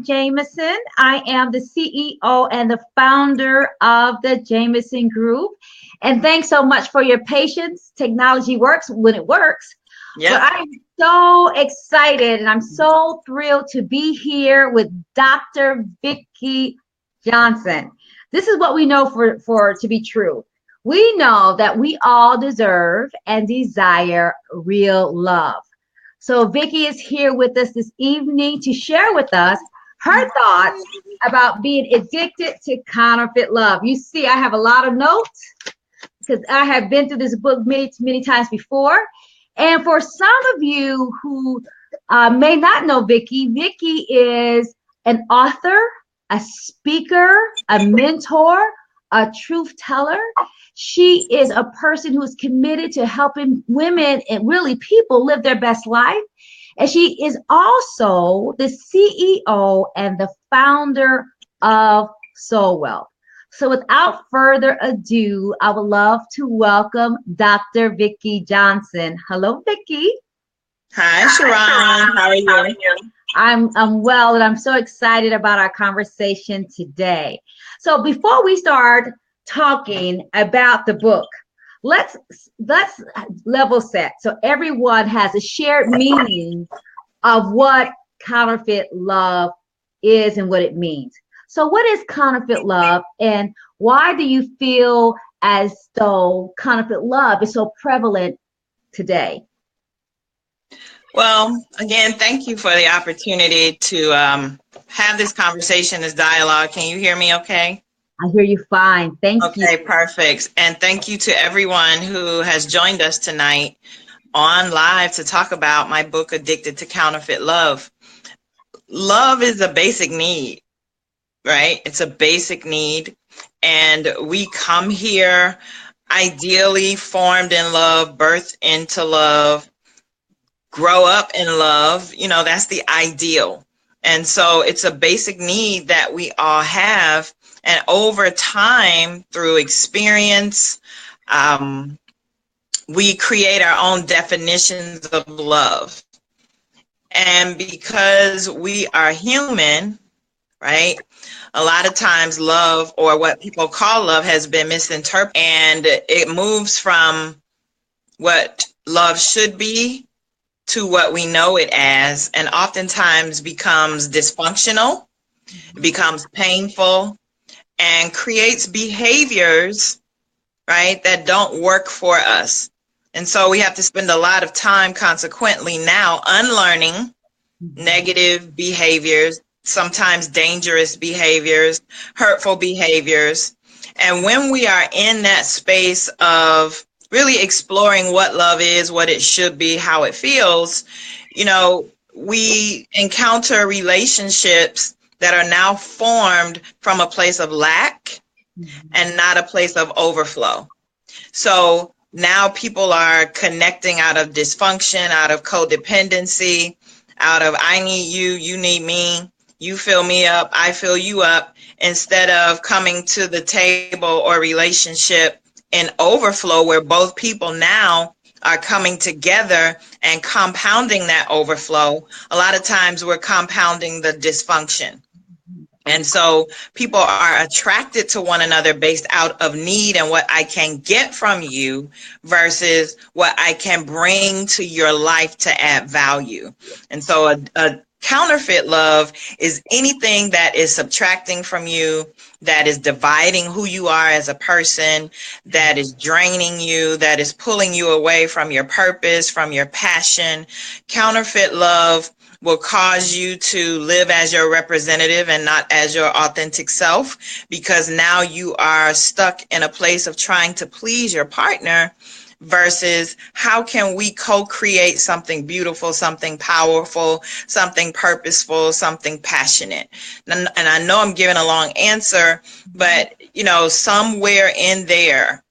Jamison. I am the CEO and the founder of the Jamison Group. And thanks so much for your patience. Technology works when it works. But Yep. I'm so excited and I'm so thrilled to be here with Dr. Vikki Johnson. This is what we know for to be true. We know that we all deserve and desire real love. So Vikki is here with us this evening to share with us her thoughts about being addicted to counterfeit love. You see, I have a lot of notes because I have been through this book many times before. And for some of you who may not know Vikki, Vikki is an author, a speaker, a mentor, a truth teller. She is a person who is committed to helping women and really people live their best life. And she is also the CEO and the founder of Soul Wealth. So without further ado, I would love to welcome Dr. Vikki Johnson. Hello, Vikki. Hi, SharRon. How are you? I'm well, and I'm so excited about our conversation today. So before we start talking about the book, let's level set so everyone has a shared meaning of what counterfeit love is and what it means. So what is counterfeit love, and why do you feel as though counterfeit love is so prevalent today? Well, again, thank you for the opportunity to have this conversation, this dialogue. Can you hear me okay? I hear you fine. Thank you. Okay, perfect. And thank you to everyone who has joined us tonight on live to talk about my book, Addicted to Counterfeit Love. Love is a basic need, right? It's a basic need. And we come here ideally formed in love, birthed into love, grow up in love. You know, that's the ideal. And so it's a basic need that we all have. And over time, through experience, we create our own definitions of love. And because we are human, right? A lot of times love, or what people call love, has been misinterpreted, and it moves from what love should be to what we know it as, and oftentimes becomes dysfunctional, becomes painful, and creates behaviors, right, that don't work for us. And so we have to spend a lot of time consequently now unlearning negative behaviors, sometimes dangerous behaviors, hurtful behaviors. And when we are in that space of really exploring what love is, what it should be, how it feels, you know, we encounter relationships that are now formed from a place of lack and not a place of overflow. So now people are connecting out of dysfunction, out of codependency, out of I need you, you need me, you fill me up, I fill you up, instead of coming to the table or relationship in overflow, where both people now are coming together and compounding that overflow. A lot of times we're compounding the dysfunction. And so people are attracted to one another based out of need and what I can get from you versus what I can bring to your life to add value. And so a counterfeit love is anything that is subtracting from you, that is dividing who you are as a person, that is draining you, that is pulling you away from your purpose, from your passion. Counterfeit love will cause you to live as your representative and not as your authentic self, because now you are stuck in a place of trying to please your partner versus how can we co-create something beautiful, something powerful, something purposeful, something passionate. And I know I'm giving a long answer, but you know, somewhere in there,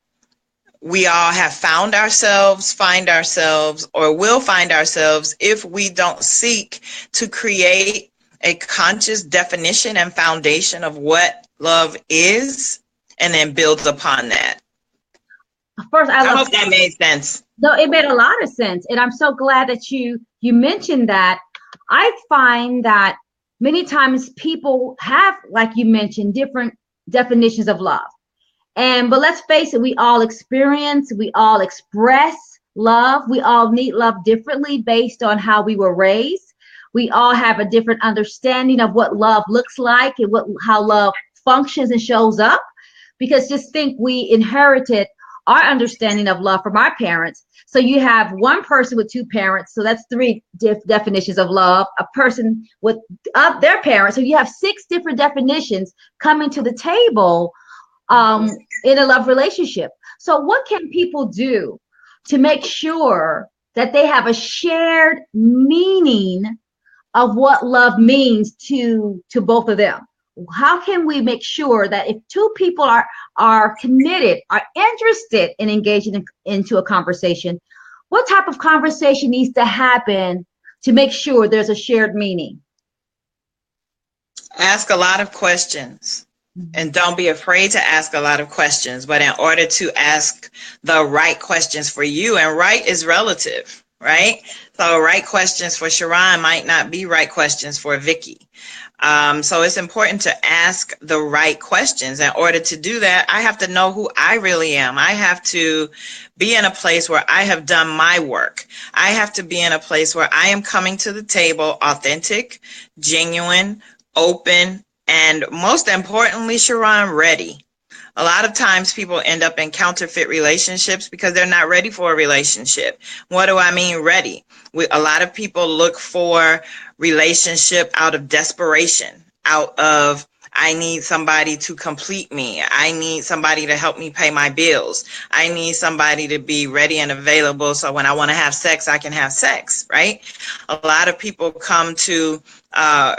we all have found ourselves, find ourselves, or will find ourselves if we don't seek to create a conscious definition and foundation of what love is, and then build upon that. First, I hope that made sense. No, it made a lot of sense. And I'm so glad that you mentioned that. I find that many times people have, like you mentioned, different definitions of love. But let's face it, we all experience, we all express love. We all need love differently based on how we were raised. We all have a different understanding of what love looks like and how love functions and shows up. Because just think, we inherited our understanding of love from our parents. So you have one person with two parents, so that's three definitions of love. A person with their parents, so you have six different definitions coming to the table in a love relationship. So what can people do to make sure that they have a shared meaning of what love means to both of them? How can we make sure that if two people are committed, are interested in engaging into a conversation, what type of conversation needs to happen to make sure there's a shared meaning? Ask a lot of questions. And don't be afraid to ask a lot of questions, but in order to ask the right questions for you, and right is relative, right? So right questions for SharRon might not be right questions for Vikki. So it's important to ask the right questions. In order to do that, I have to know who I really am. I have to be in a place where I have done my work. I have to be in a place where I am coming to the table authentic, genuine, open, and most importantly, SharRon, ready. A lot of times people end up in counterfeit relationships because they're not ready for a relationship. What do I mean ready? A lot of people look for relationship out of desperation, out of, I need somebody to complete me. I need somebody to help me pay my bills. I need somebody to be ready and available so when I want to have sex, I can have sex, right? A lot of people come to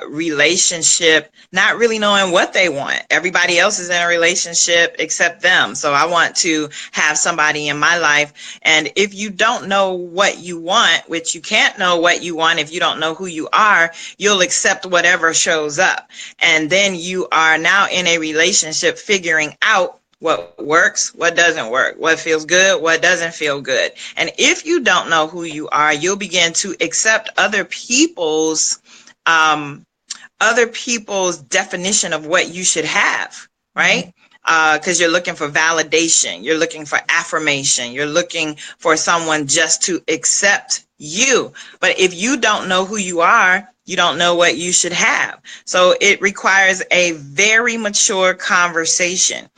relationship not really knowing what they want. Everybody else is in a relationship except them. So I want to have somebody in my life. And if you don't know what you want, which you can't know what you want if you don't know who you are, you'll accept whatever shows up. And then you are now in a relationship figuring out what works, what doesn't work, what feels good, what doesn't feel good. And if you don't know who you are, you'll begin to accept other people's definition of what you should have, right? Because you're looking for validation, you're looking for affirmation, you're looking for someone just to accept you. But if you don't know who you are, you don't know what you should have. So it requires a very mature conversation.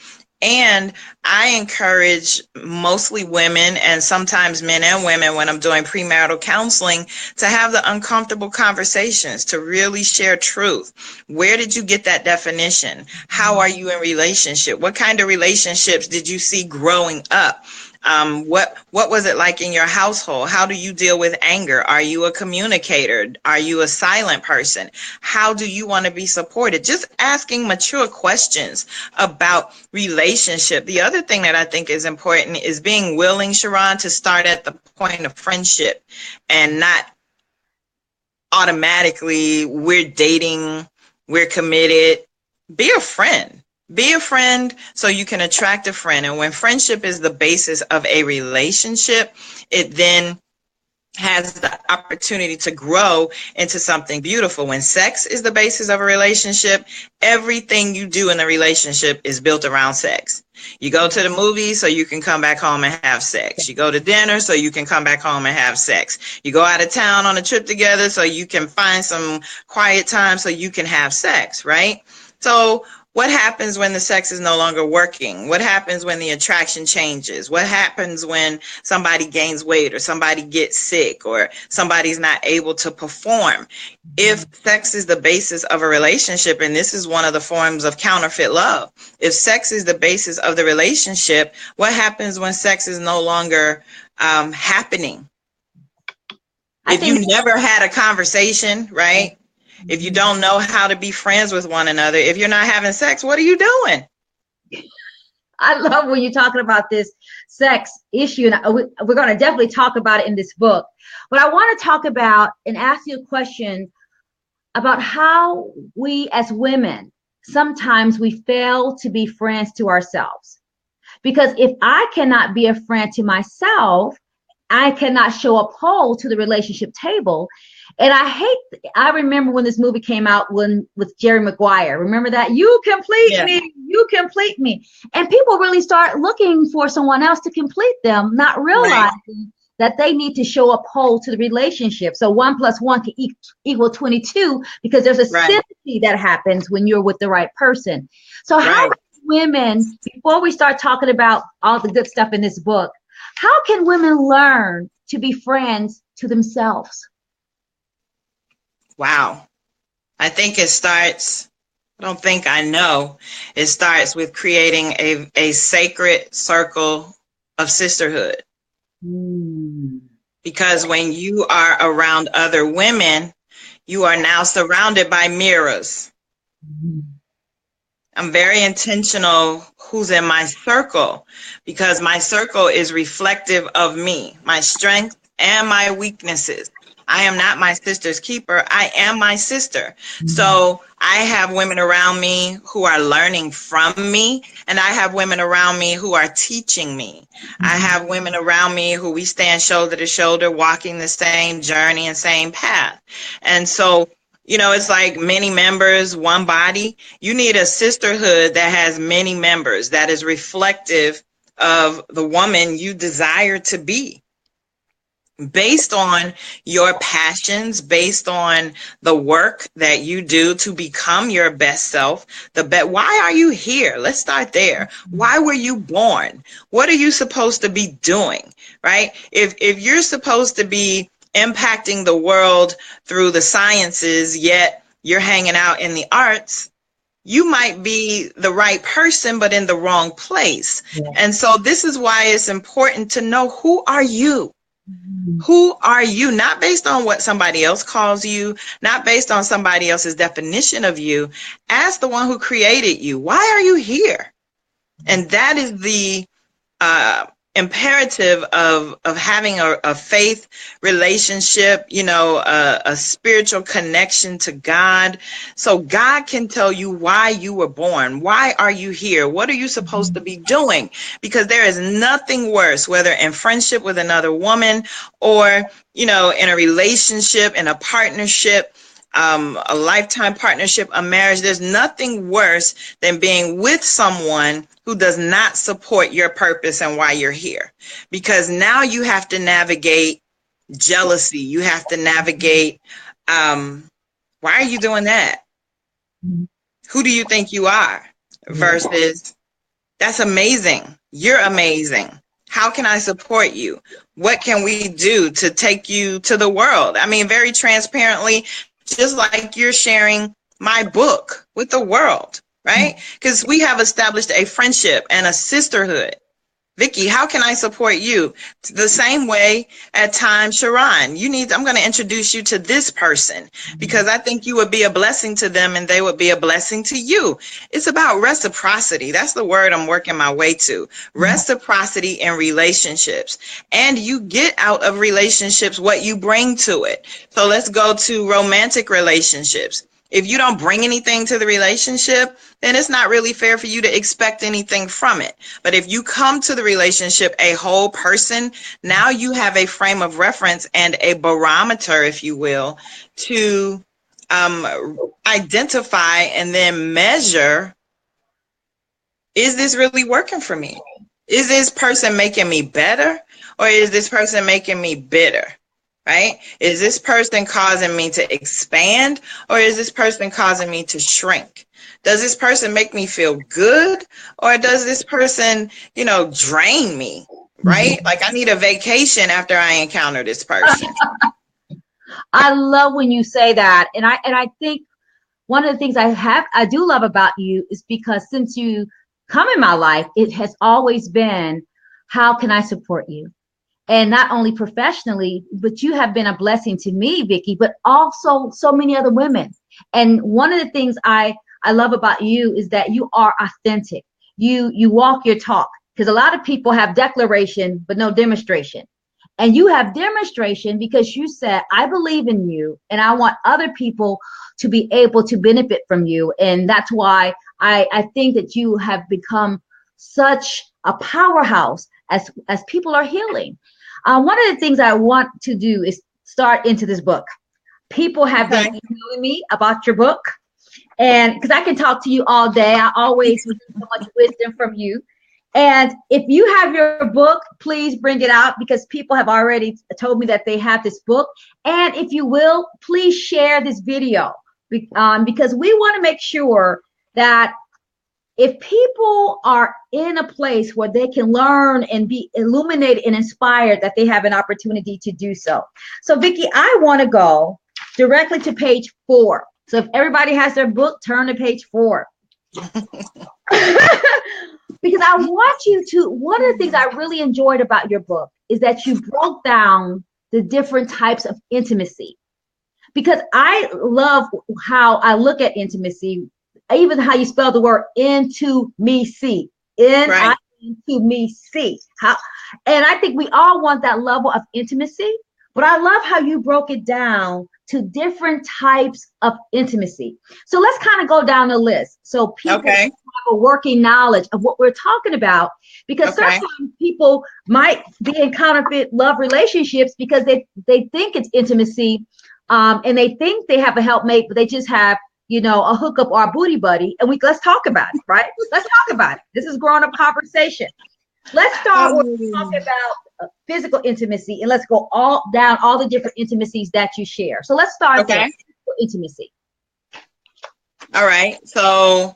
And I encourage mostly women and sometimes men and women when I'm doing premarital counseling to have the uncomfortable conversations, to really share truth. Where did you get that definition? How are you in relationship? What kind of relationships did you see growing up? What was it like in your household? How do you deal with anger? Are you a communicator? Are you a silent person? How do you want to be supported? Just asking mature questions about relationship. The other thing that I think is important is being willing, SharRon, to start at the point of friendship and not automatically we're dating, we're committed. Be a friend. Be a friend so you can attract a friend. And when friendship is the basis of a relationship, it then has the opportunity to grow into something beautiful. When sex is the basis of a relationship, everything you do in a relationship is built around sex. You go to the movies so you can come back home and have sex. You go to dinner so you can come back home and have sex. You go out of town on a trip together so you can find some quiet time so you can have sex, right? So what happens when the sex is no longer working? What happens when the attraction changes? What happens when somebody gains weight or somebody gets sick or somebody's not able to perform? If sex is the basis of a relationship, and this is one of the forms of counterfeit love, if sex is the basis of the relationship, what happens when sex is no longer happening? If you never had a conversation, right? If you don't know how to be friends with one another, if you're not having sex, what are you doing? I love when you're talking about this sex issue, and we're going to definitely talk about it in this book. But I want to talk about and ask you a question about how we as women, sometimes we fail to be friends to ourselves. Because if I cannot be a friend to myself, I cannot show up whole to the relationship table. And I remember when this movie came out with Jerry Maguire. Remember that? You complete Yeah. me, you complete me. And people really start looking for someone else to complete them, not Right. realizing that they need to show up whole to the relationship. So 1+1 can equal 22 because there's a Right. synergy that happens when you're with the right person. So how Right. can women, before we start talking about all the good stuff in this book, how can women learn to be friends to themselves? Wow. I think it starts, I don't think I know. It starts with creating a sacred circle of sisterhood. Mm. Because when you are around other women, you are now surrounded by mirrors. I'm very intentional who's in my circle because my circle is reflective of me, my strengths and my weaknesses. I am not my sister's keeper. I am my sister. So I have women around me who are learning from me, and I have women around me who are teaching me. I have women around me who we stand shoulder to shoulder, walking the same journey and same path. And so, it's like many members, one body. You need a sisterhood that has many members, that is reflective of the woman you desire to be, based on your passions, based on the work that you do to become your best self. Why are you here? Let's start there. Why were you born? What are you supposed to be doing? Right? If you're supposed to be impacting the world through the sciences, yet you're hanging out in the arts, you might be the right person, but in the wrong place. Yeah. And so this is why it's important to know, who are you? Who are you? Not based on what somebody else calls you, not based on somebody else's definition of you. Ask the one who created you, why are you here? And that is the imperative of having a faith relationship, a spiritual connection to God. So God can tell you why you were born. Why are you here? What are you supposed to be doing? Because there is nothing worse, whether in friendship with another woman or, in a relationship, in a partnership, a lifetime partnership, a marriage. There's nothing worse than being with someone who does not support your purpose and why you're here. Because now you have to navigate jealousy. You have to navigate, why are you doing that? Who do you think you are? Versus, that's amazing. You're amazing. How can I support you? What can we do to take you to the world? I mean, very transparently, just like you're sharing my book with the world, right? Because we have established a friendship and a sisterhood. Vikki, how can I support you? The same way at times, SharRon, I'm going to introduce you to this person because I think you would be a blessing to them and they would be a blessing to you. It's about reciprocity. That's the word I'm working my way to. Reciprocity in relationships. And you get out of relationships what you bring to it. So let's go to romantic relationships. If you don't bring anything to the relationship, then it's not really fair for you to expect anything from it. But if you come to the relationship a whole person, now you have a frame of reference and a barometer, if you will, to identify and then measure, is this really working for me? Is this person making me better, or is this person making me bitter? Right? Is this person causing me to expand, or is this person causing me to shrink? Does this person make me feel good, or does this person, drain me? Right? Like I need a vacation after I encounter this person. I love when you say that. And I think one of the things I do love about you is because since you come in my life, it has always been, how can I support you? And not only professionally, but you have been a blessing to me, Vikki, but also so many other women. And one of the things I love about you is that you are authentic. You walk your talk, because a lot of people have declaration, but no demonstration. And you have demonstration because you said, I believe in you and I want other people to be able to benefit from you. And that's why I think that you have become such a powerhouse as people are healing. One of the things I want to do is start into this book. People have been emailing me about your book. And because I can talk to you all day, I always get so much wisdom from you. And if you have your book, please bring it out because people have already told me that they have this book. And if you will, please share this video because we want to make sure that if people are in a place where they can learn and be illuminated and inspired, that they have an opportunity to do so. So, Vikki, I want to go directly to page 4. So if everybody has their book, turn to page 4. Because I want you to, one of the things I really enjoyed about your book is that you broke down the different types of intimacy. Because I love how I look at intimacy, even how you spell the word into me see. Into me see. And I think we all want that level of intimacy, but I love how you broke it down to different types of intimacy. So let's kind of go down the list so people have a working knowledge of what we're talking about, because sometimes people might be in counterfeit love relationships because they think it's intimacy, and they think they have a helpmate, but they just have, you know, a hookup or a booty buddy. And let's talk about it, right? Let's talk about it. This is grown-up conversation. Let's start with talking about physical intimacy, and let's go all down all the different intimacies that you share. So let's start there. Physical intimacy. All right. So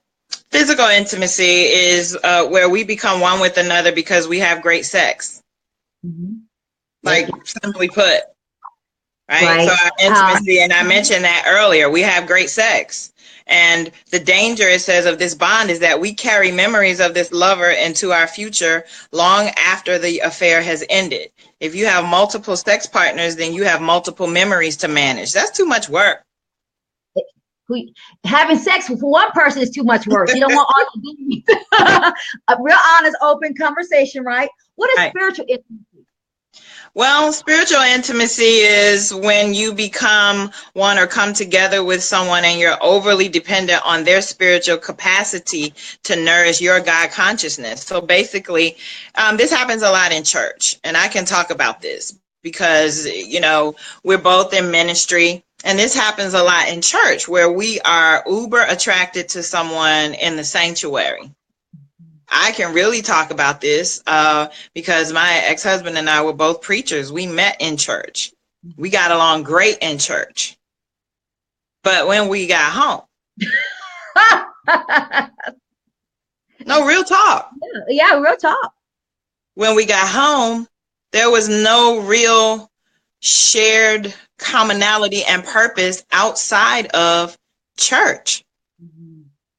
physical intimacy is where we become one with another because we have great sex. Like simply put. Right. So our intimacy, and I mentioned that earlier, we have great sex. And the danger, it says, of this bond is that we carry memories of this lover into our future long after the affair has ended. If you have multiple sex partners, then you have multiple memories to manage. That's too much work. Having sex with one person is too much work. You don't want all a real honest, open conversation, right? What is spiritual intimacy? Well, spiritual intimacy is when you become one or come together with someone and you're overly dependent on their spiritual capacity to nourish your God consciousness. So basically, this happens a lot in church, and I can talk about this because, you know, we're both in ministry, and this happens a lot in church where we are uber attracted to someone in the sanctuary. I can really talk about this because my ex-husband and I were both preachers. We met in church. We got along great in church. But when we got home, no, real talk. Yeah, real talk. When we got home, there was no real shared commonality and purpose outside of church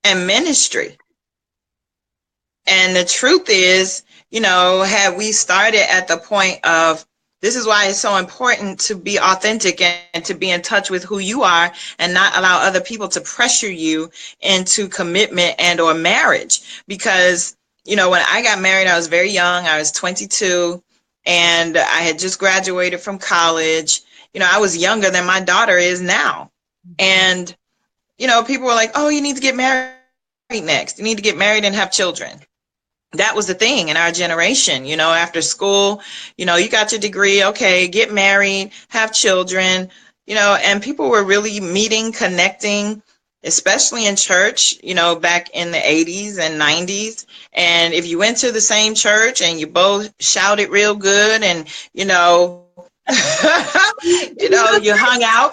and ministry. And the truth is, you know, had we started at the point of, this is why it's so important to be authentic and to be in touch with who you are and not allow other people to pressure you into commitment and or marriage. Because, you know, when I got married, I was very young. I was 22 and I had just graduated from college. You know, I was younger than my daughter is now. And, you know, people were like, oh, you need to get married next. You need to get married and have children. That was the thing in our generation, you know, after school, you know, you got your degree, okay, get married, have children, you know, and people were really meeting, connecting, especially in church, you know, back in the 80s and 90s. And if you went to the same church and you both shouted real good and, you know, you hung out.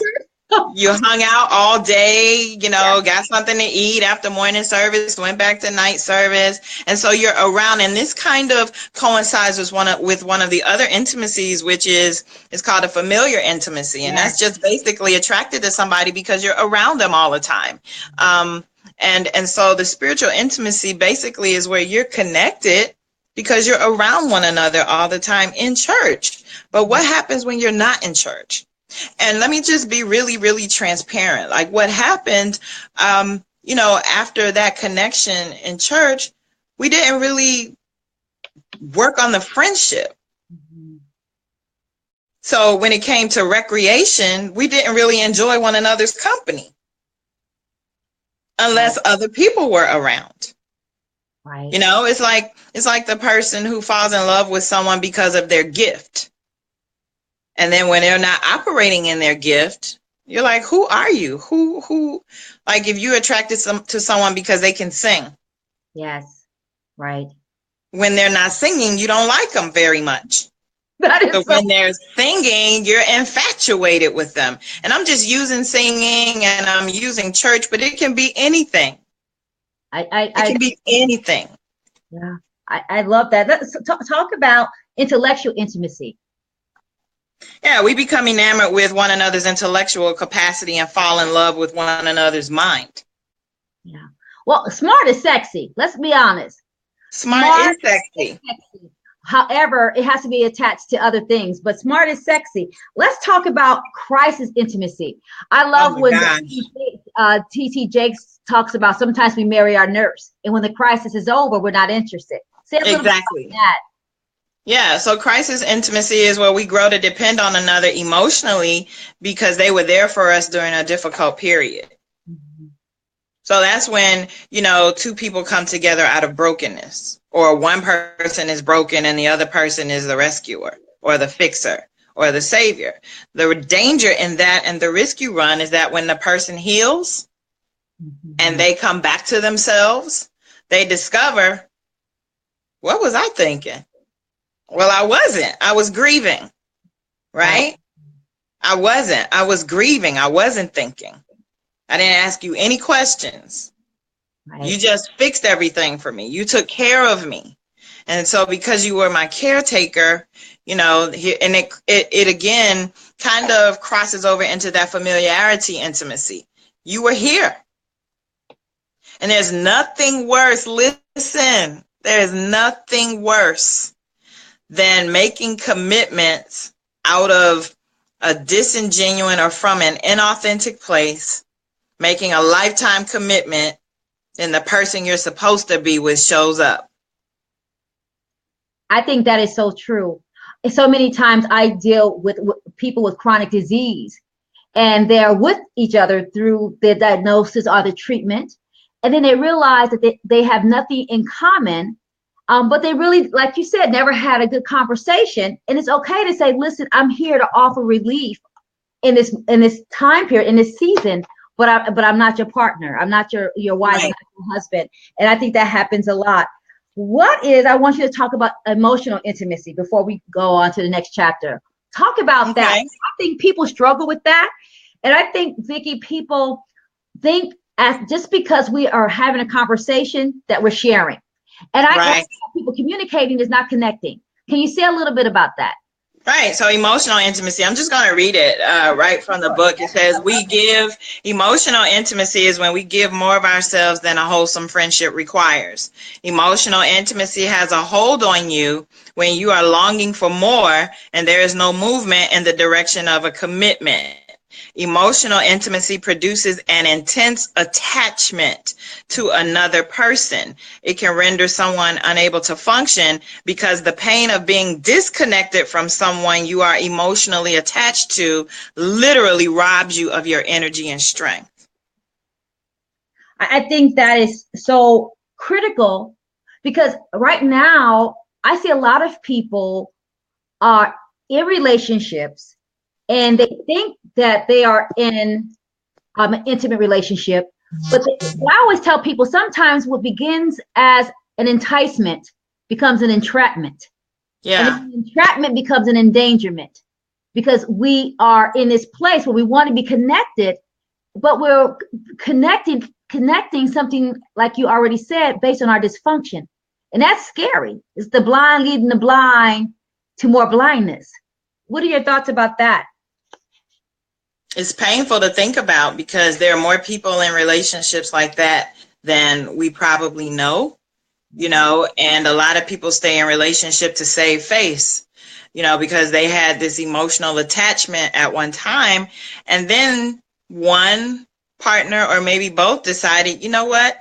You hung out all day, you know, got something to eat after morning service, went back to night service. And so you're around, and this kind of coincides with one of the other intimacies, which is called a familiar intimacy. And that's just basically attracted to somebody because you're around them all the time. And so the spiritual intimacy basically is where you're connected because you're around one another all the time in church. But what happens when you're not in church? And let me just be really, really transparent. Like what happened, you know, after that connection in church, we didn't really work on the friendship. So when it came to recreation, we didn't really enjoy one another's company unless other people were around. Right. You know, it's like the person who falls in love with someone because of their gift. And then when they're not operating in their gift, You're like, who are you? Who, like if you attracted to someone because they can sing. Yes. Right. When they're not singing, you don't like them very much. That is So so. when they're singing, you're infatuated with them. And I'm just using singing and I'm using church, but it can be anything. It can be anything. Yeah, I love that. Let's talk about intellectual intimacy. Yeah, we become enamored with one another's intellectual capacity and fall in love with one another's mind. Yeah. Well, smart is sexy. Let's be honest. Smart is sexy. However, it has to be attached to other things, but smart is sexy. Let's talk about crisis intimacy. I love when TT Jakes talks about sometimes we marry our nerves, and when the crisis is over, we're not interested. Say a little bit about that. Yeah, so crisis intimacy is where we grow to depend on another emotionally because they were there for us during a difficult period. Mm-hmm. So that's when, two people come together out of brokenness, or one person is broken and the other person is the rescuer or the fixer or the savior. The danger in that and the risk you run is that when the person heals and they come back to themselves, they discover, what was I thinking? Well, I wasn't. I was grieving, right? I wasn't. I was grieving. I wasn't thinking. I didn't ask you any questions. Right. You just fixed everything for me. You took care of me. And so because you were my caretaker, and it again kind of crosses over into that familiarity intimacy. You were here. And there's nothing worse. Listen, there's nothing worse than making commitments out of a disingenuine or from an inauthentic place, making a lifetime commitment, and the person you're supposed to be with shows up. I think that is so true. So many times I deal with people with chronic disease, and they're with each other through the diagnosis or the treatment, and then they realize that they have nothing in common. But they really, like you said, never had a good conversation. And it's okay to say, listen, I'm here to offer relief in this time period, in this season, but I'm not your partner. I'm not your wife, right. I'm not your husband. And I think that happens a lot. I want you to talk about emotional intimacy before we go on to the next chapter. Talk about that. I think people struggle with that. And I think, Vikki, people think just because we are having a conversation that we're sharing. And I people communicating is not connecting. Can you say a little bit about that? Right. So emotional intimacy, I'm just going to read it right from the book. It says, emotional intimacy is when we give more of ourselves than a wholesome friendship requires. Emotional intimacy has a hold on you when you are longing for more and there is no movement in the direction of a commitment. Emotional intimacy produces an intense attachment to another person. It can render someone unable to function because the pain of being disconnected from someone you are emotionally attached to literally robs you of your energy and strength. I think that is so critical because right now I see a lot of people are in relationships and they think that they are in an intimate relationship. But I always tell people sometimes what begins as an enticement becomes an entrapment. Yeah. And entrapment becomes an endangerment because we are in this place where we want to be connected, but we're connecting something, like you already said, based on our dysfunction. And that's scary. It's the blind leading the blind to more blindness. What are your thoughts about that? It's painful to think about because there are more people in relationships like that than we probably know, and a lot of people stay in relationship to save face, because they had this emotional attachment at one time. And then one partner or maybe both decided, you know what?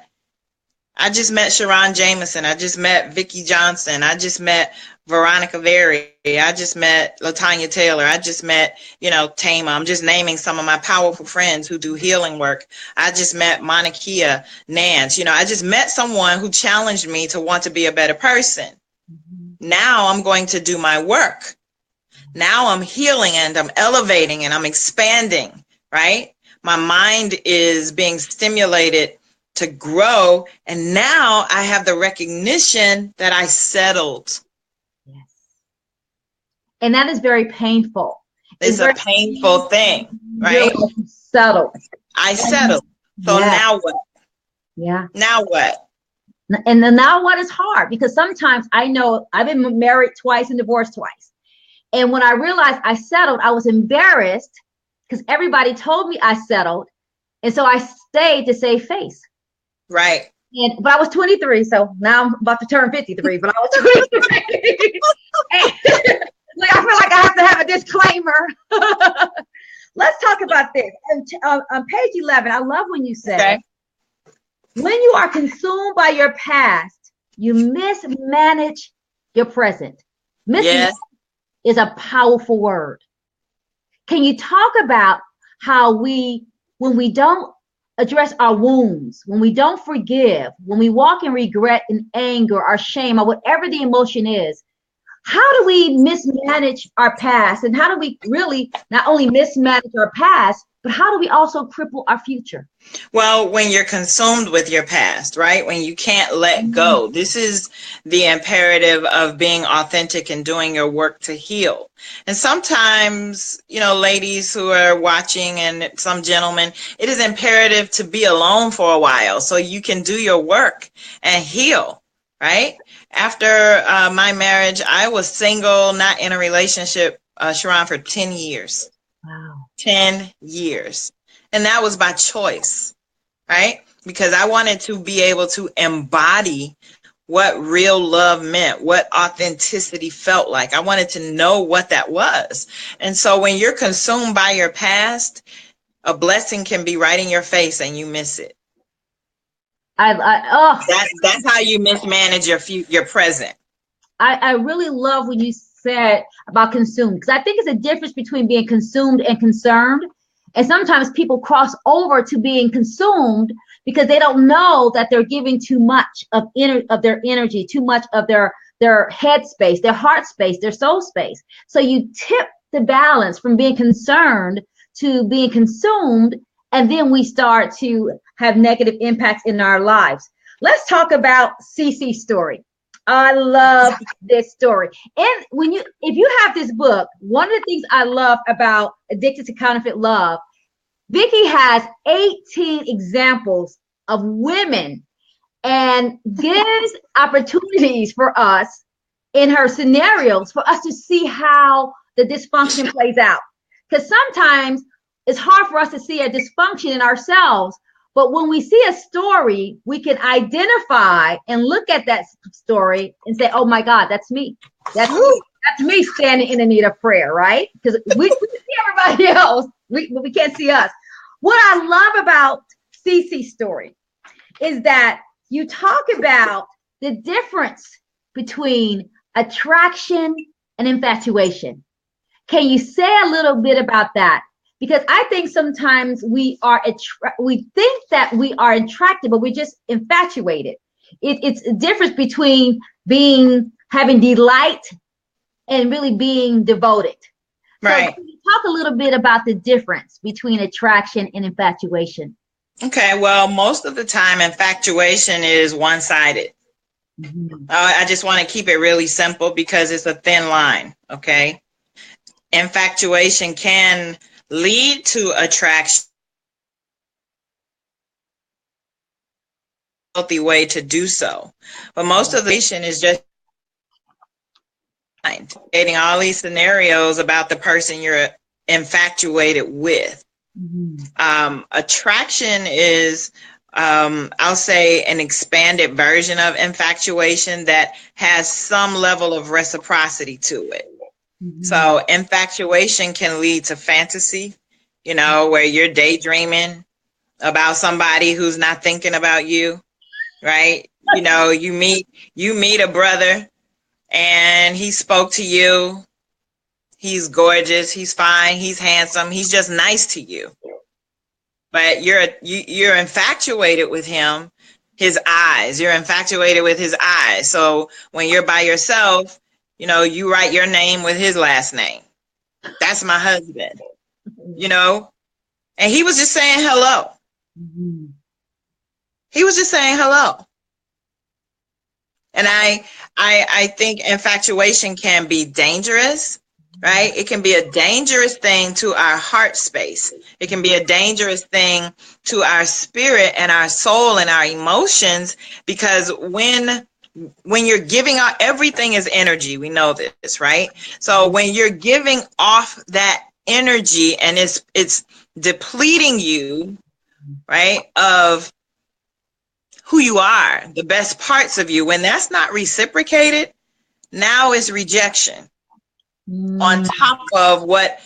I just met SharRon Jamison. I just met Vikki Johnson. I just met Veronica Very. I just met LaTanya Taylor. I just met, Tama. I'm just naming some of my powerful friends who do healing work. I just met Monica Nance. I just met someone who challenged me to want to be a better person. Mm-hmm. Now I'm going to do my work. Now I'm healing and I'm elevating and I'm expanding, right? My mind is being stimulated to grow. And now I have the recognition that I settled. Yes. And that is very painful. It's a painful thing, right? Settled. I settled. So now what? Yeah. Now what? And then now what is hard, because sometimes I know I've been married twice and divorced twice. And when I realized I settled, I was embarrassed because everybody told me I settled. And so I stayed to save face. Right. But I was 23, so now I'm about to turn 53, but I was 23. Like, I feel like I have to have a disclaimer. Let's talk about this. On page 11, I love when you say, when you are consumed by your past, you mismanage your present. Mismanage is a powerful word. Can you talk about how when we don't address our wounds, when we don't forgive, when we walk in regret and anger or shame or whatever the emotion is, how do we mismanage our past? And how do we really not only mismanage our past, but how do we also cripple our future? Well, when you're consumed with your past, right? When you can't let go. This is the imperative of being authentic and doing your work to heal. And sometimes, you know, ladies who are watching and some gentlemen, it is imperative to be alone for a while so you can do your work and heal, right? After my marriage, I was single, not in a relationship, SharRon, for 10 years. Wow. 10 years. And that was by choice, right? Because I wanted to be able to embody what real love meant, what authenticity felt like. I wanted to know what that was. And so when you're consumed by your past, a blessing can be right in your face and you miss it. That's how you mismanage your present. I really love when you said about consumed, because I think it's a difference between being consumed and concerned. And sometimes people cross over to being consumed because they don't know that they're giving too much of their energy, too much of their head space, their heart space, their soul space. So you tip the balance from being concerned to being consumed, and then we start to have negative impacts in our lives. Let's talk about Cece's story. I love this story. And if you have this book, one of the things I love about Addicted to Counterfeit Love, Vikki has 18 examples of women and gives opportunities for us in her scenarios for us to see how the dysfunction plays out. Because sometimes it's hard for us to see a dysfunction in ourselves. But when we see a story, we can identify and look at that story and say, oh my God, that's me. That's me standing in the need of prayer, right? Because we see everybody else, we can't see us. What I love about Cece's story is that you talk about the difference between attraction and infatuation. Can you say a little bit about that? Because I think sometimes we think that we are attracted, but we're just infatuated. It's a difference between having delight and really being devoted. Right. So can you talk a little bit about the difference between attraction and infatuation? Okay, well, most of the time infatuation is one-sided. I just want to keep it really simple because it's a thin line, okay? Infatuation can lead to attraction, healthy way to do so, but most of the attraction is just creating all these scenarios about the person you're infatuated with. Attraction is I'll say an expanded version of infatuation that has some level of reciprocity to it. So infatuation can lead to fantasy, you know, where you're daydreaming about somebody who's not thinking about you, right? You know, you meet a brother and he spoke to you. He's gorgeous, he's fine, he's handsome, he's just nice to you. But you're infatuated with him, his eyes. You're infatuated with his eyes. So when you're by yourself, you know, you write your name with his last name. That's my husband, you know? And he was just saying hello. Mm-hmm. He was just saying hello. And I think infatuation can be dangerous, right? It can be a dangerous thing to our heart space. It can be a dangerous thing to our spirit and our soul and our emotions, because when you're giving out, everything is energy. We know this, right? So when you're giving off that energy and it's depleting you, right, of who you are, the best parts of you, when that's not reciprocated, now is rejection on top of what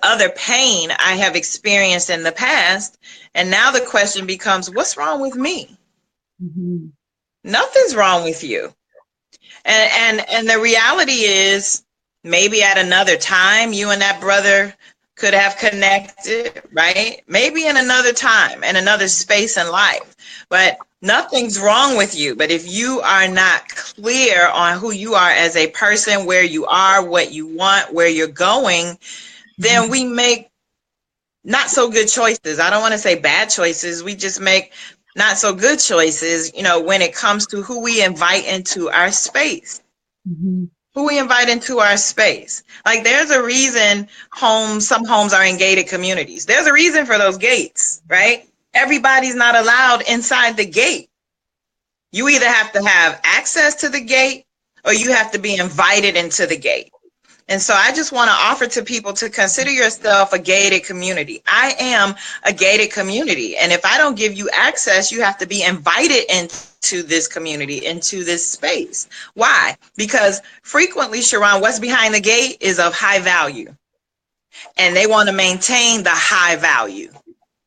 other pain I have experienced in the past. And now the question becomes, what's wrong with me? Mm-hmm. Nothing's wrong with you. And the reality is, maybe at another time you and that brother could have connected, right? Maybe in another time, in another space in life. But nothing's wrong with you. But if you are not clear on who you are as a person, where you are, what you want, where you're going, then we make not so good choices. I don't want to say bad choices. We just make not so good choices, when it comes to who we invite into our space. Mm-hmm. Who we invite into our space. Like, there's a reason some homes are in gated communities. There's a reason for those gates, right? Everybody's not allowed inside the gate. You either have to have access to the gate or you have to be invited into the gate. And so I just want to offer to people to consider yourself a gated community. I am a gated community. And if I don't give you access, you have to be invited into this community, into this space. Why? Because frequently, SharRon, what's behind the gate is of high value. And they want to maintain the high value.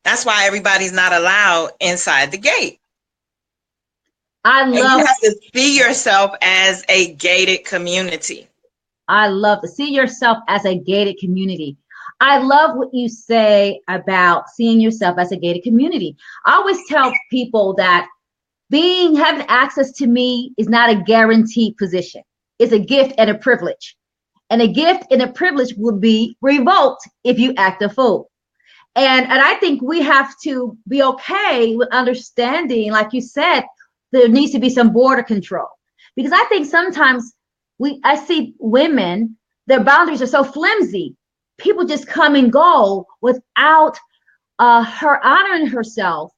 That's why everybody's not allowed inside the gate. And you have to see yourself as a gated community. I love to see yourself as a gated community. I love what you say about seeing yourself as a gated community. I always tell people that having access to me is not a guaranteed position. It's a gift and a privilege. And a gift and a privilege will be revoked if you act a fool. And I think we have to be okay with understanding, like you said, there needs to be some border control. Because I think sometimes I see women, their boundaries are so flimsy. People just come and go without her honoring herself,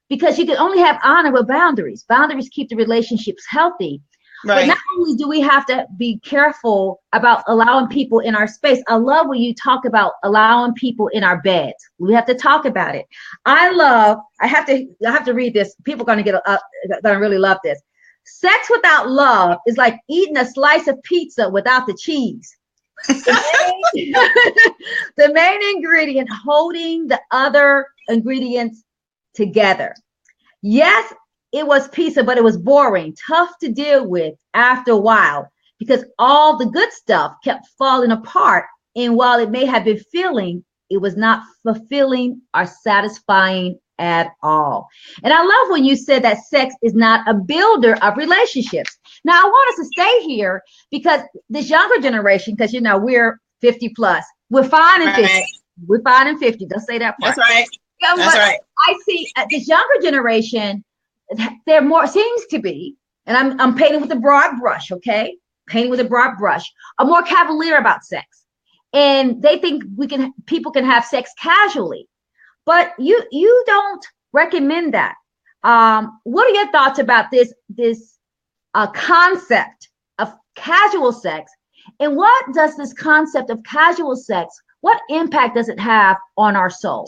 because you can only have honor with boundaries. Boundaries keep the relationships healthy. Right. But not only do we have to be careful about allowing people in our space. I love when you talk about allowing people in our beds. We have to talk about it. I have to read this. People are going to really love this. Sex without love is like eating a slice of pizza without the cheese. The main ingredient holding the other ingredients together. Yes, it was pizza, but it was boring, tough to deal with after a while, because all the good stuff kept falling apart. And while it may have been filling, it was not fulfilling or satisfying at all. And I love when you said that sex is not a builder of relationships. Now, I want us to stay here because this younger generation, because we're 50 plus, we're fine and 50. Right. We're fine and 50. Don't say that part. That's right. That's right. I see this younger generation, there more seems to be, and I'm painting with a broad brush, okay? Painting with a broad brush, are more cavalier about sex. And they think people can have sex casually. But you don't recommend that. What are your thoughts about this concept of casual sex? And what does this concept of casual sex, what impact does it have on our soul?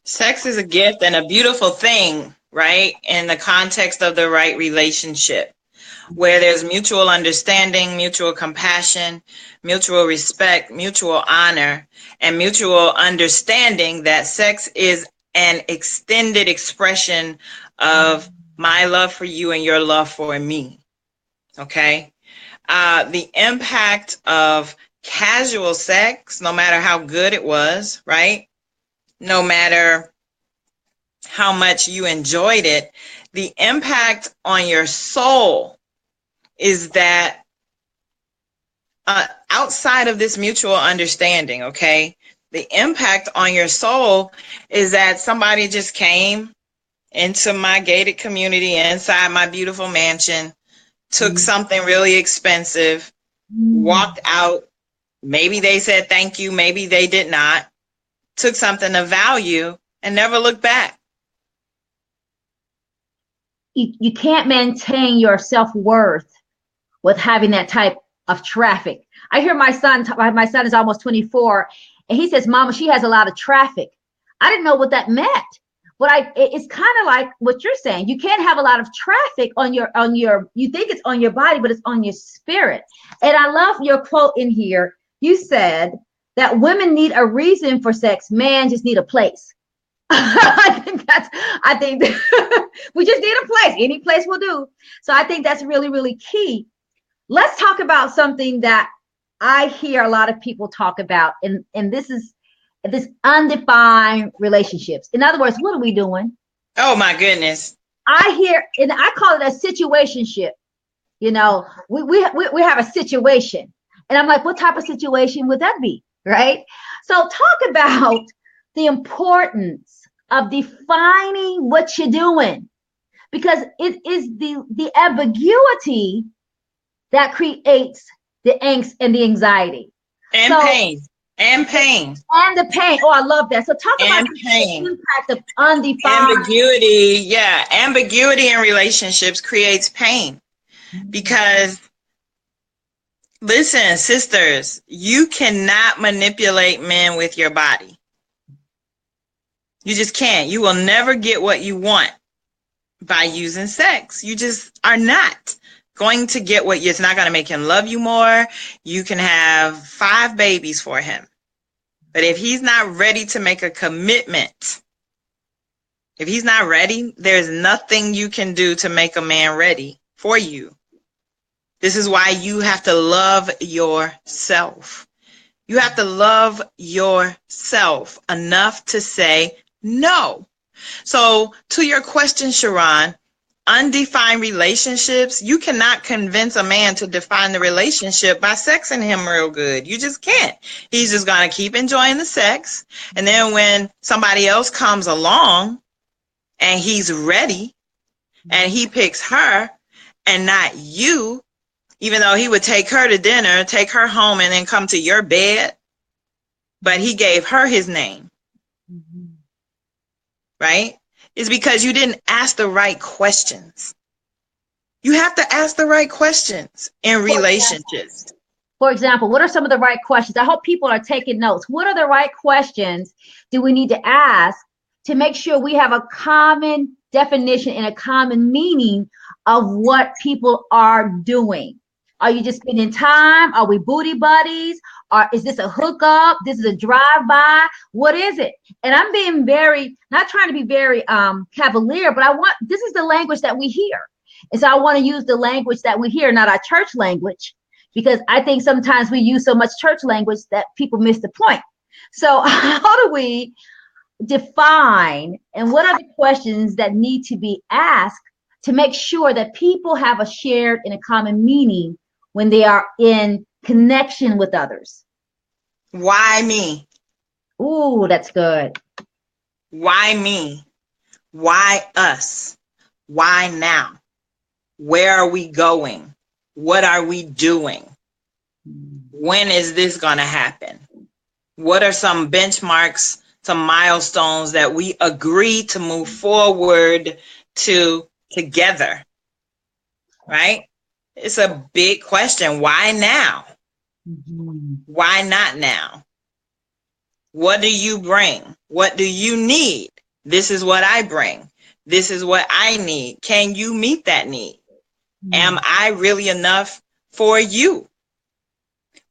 Sex is a gift and a beautiful thing, right? In the context of the right relationship, where there's mutual understanding, mutual compassion, mutual respect, mutual honor, and mutual understanding that sex is an extended expression of my love for you and your love for me. Okay? The impact of casual sex, no matter how good it was, right? No matter how much you enjoyed it, the impact on your soul is that outside of this mutual understanding, okay, the impact on your soul is that somebody just came into my gated community inside my beautiful mansion, took something really expensive, walked out. Maybe they said thank you, maybe they did not. Took something of value and never looked back. You can't maintain your self-worth with having that type of traffic. I hear my son is almost 24, and he says, Mama, she has a lot of traffic. I didn't know what that meant. But it's kind of like what you're saying. You can't have a lot of traffic on your, you think it's on your body, but it's on your spirit. And I love your quote in here. You said that women need a reason for sex. Men just need a place. I think we just need a place. Any place will do. So I think that's really, really key. Let's talk about something that I hear a lot of people talk about. And this is this undefined relationships. In other words, what are we doing? Oh my goodness. I hear, and I call it a situationship. You know, we have a situation. And I'm like, what type of situation would that be? Right? So talk about the importance of defining what you're doing, because it is the ambiguity that creates the angst and the anxiety. And pain. And pain. And the pain. Oh, I love that. So talk about the impact of undefined ambiguity. Yeah, ambiguity in relationships creates pain. Because listen, sisters, you cannot manipulate men with your body. You just can't. You will never get what you want by using sex. You just are not going to get what it's not going to make him love you more. You can have 5 babies for him. But if he's not ready to make a commitment, if he's not ready, there's nothing you can do to make a man ready for you. This is why you have to love yourself. You have to love yourself enough to say no. So to your question, SharRon, undefined relationships, you cannot convince a man to define the relationship by sexing him real good. You just can't. He's just going to keep enjoying the sex. And then when somebody else comes along and he's ready and he picks her and not you, even though he would take her to dinner, take her home, and then come to your bed, but he gave her his name, right? It's because you didn't ask the right questions. You have to ask the right questions in relationships. For example, what are some of the right questions? I hope people are taking notes. What are the right questions do we need to ask to make sure we have a common definition and a common meaning of what people are doing? Are you just spending time? Are we booty buddies? Or is this a hookup? This is a drive-by? What is it? And I'm being not trying to be very cavalier, but this is the language that we hear. And so I want to use the language that we hear, not our church language, because I think sometimes we use so much church language that people miss the point. So how do we define, and what are the questions that need to be asked to make sure that people have a shared and a common meaning when they are in connection with others? Why me? Ooh, that's good. Why me? Why us? Why now? Where are we going? What are we doing? When is this going to happen? What are some benchmarks, some milestones that we agree to move forward to together? Right? It's a big question. Why now? Why not now? What do you bring? What do you need? This is what I bring. This is what I need. Can you meet that need? Am I really enough for you?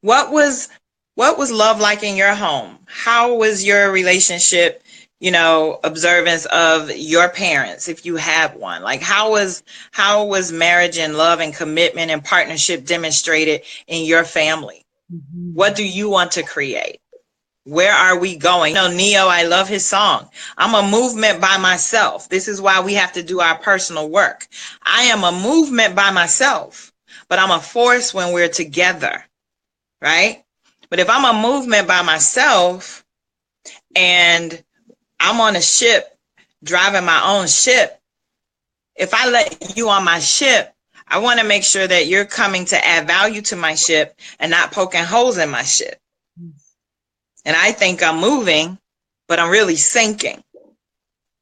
What was love like in your home? How was your relationship, observance of your parents, if you have one? Like how was marriage and love and commitment and partnership demonstrated in your family? What do you want to create? Where are we going? Neo, I love his song. I'm a movement by myself. This is why we have to do our personal work. I am a movement by myself, but I'm a force when we're together. right? But if I'm a movement by myself and I'm on a ship, driving my own ship, if I let you on my ship, I want to make sure that you're coming to add value to my ship and not poking holes in my ship. And I think I'm moving, but I'm really sinking.